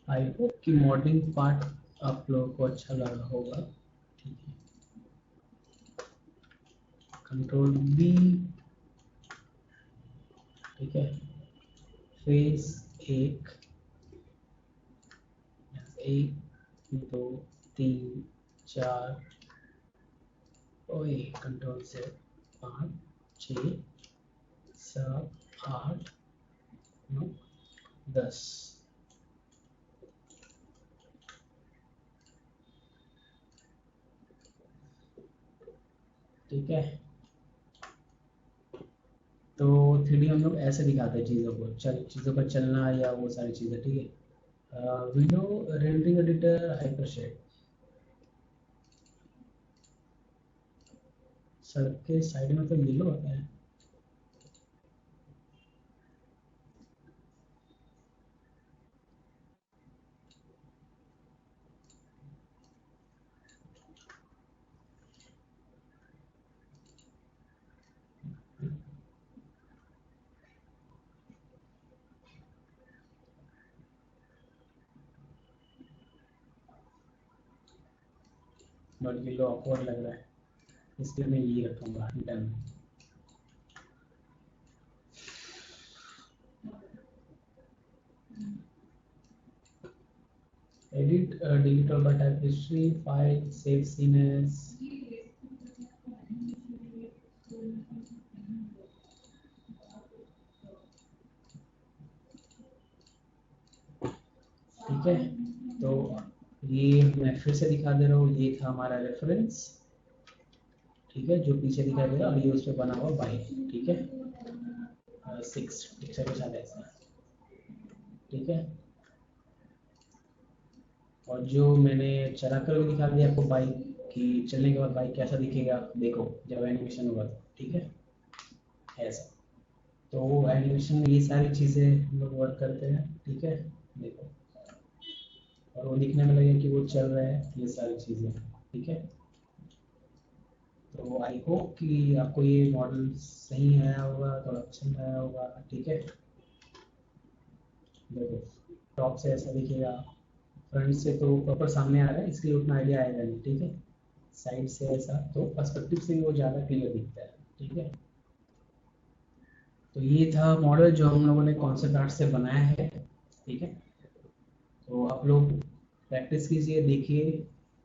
आई होप कि मॉडलिंग पार्ट आप लोगों को अच्छा लगा होगा। ठीक है, कंट्रोल बी। ठीक है, फेस एक, एक दो तीन चार, ओए कंट्रोल से 5 6 7 8 9 10। ठीक है, तो 3D हम लोग ऐसे दिखाते हैं चीज़ों को, चीज़ों का चलना या वो सारी चीज़ें। ठीक है, window rendering editor hyper shade, सड़क के साइड में तो येलो होता है। बट ये लो ऑकवर्ड लग रहा है, इसलिए मैं ये रखूँगा done. Edit delete all by type history file save scene as. ठीक है, तो ये मैं फिर से दिखा दे रहा हूँ, ये था हमारा रेफरेंस, ठीक है, जो पीछे दिखाई दे रहा है, और ये उस पर बना हुआ बाइक, ठीक है, 6 पिक्चर के साथ ऐसा, ठीक है। और जो मैंने चला कर भी दिखा दिया आपको बाइक की, चलने के बाद बाइक कैसा दिखेगा देखो जब एनिमेशन होगा तो, ठीक है, ऐसा। तो एनिमेशन में ये सारी चीज़ें हम लोग वर्क करते हैं, ठीक है, देखो, और वो दिखने में लगे कि वो चल रहा है, ये सारी चीज़ें, ठीक है। तो आई होप कि आपको ये मॉडल सही आया होगा, थोड़ा अच्छा आया होगा, ठीक है। देखो टॉप से ऐसा दिखेगा, फ्रंट से तो प्रॉपर सामने आ रहा है इसलिए उतना आइडिया आएगा नहीं, ठीक है। साइड से ऐसा तो पर्सपेक्टिव से वो ज़्यादा क्लियर दिखता है, ठीक है। तो ये था मॉडल जो हम लोगों ने कॉन्सेप्ट आर्ट से बनाया है, ठीक है। तो आप लोग प्रैक्टिस कीजिए, देखिए,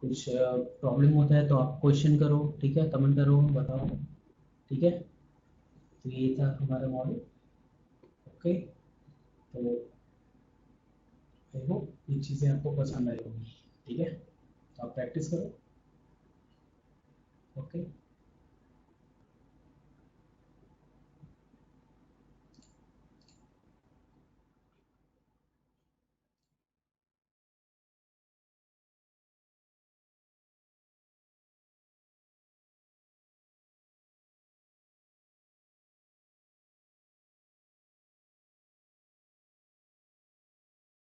कुछ प्रॉब्लम होता है तो आप क्वेश्चन करो, ठीक है, कमेंट करो, बताओ, ठीक है। तो ये था हमारा मॉडल, ओके। तो आई होप ये चीज़ें आपको पसंद आई होगी, ठीक है। तो आप प्रैक्टिस करो, ओके।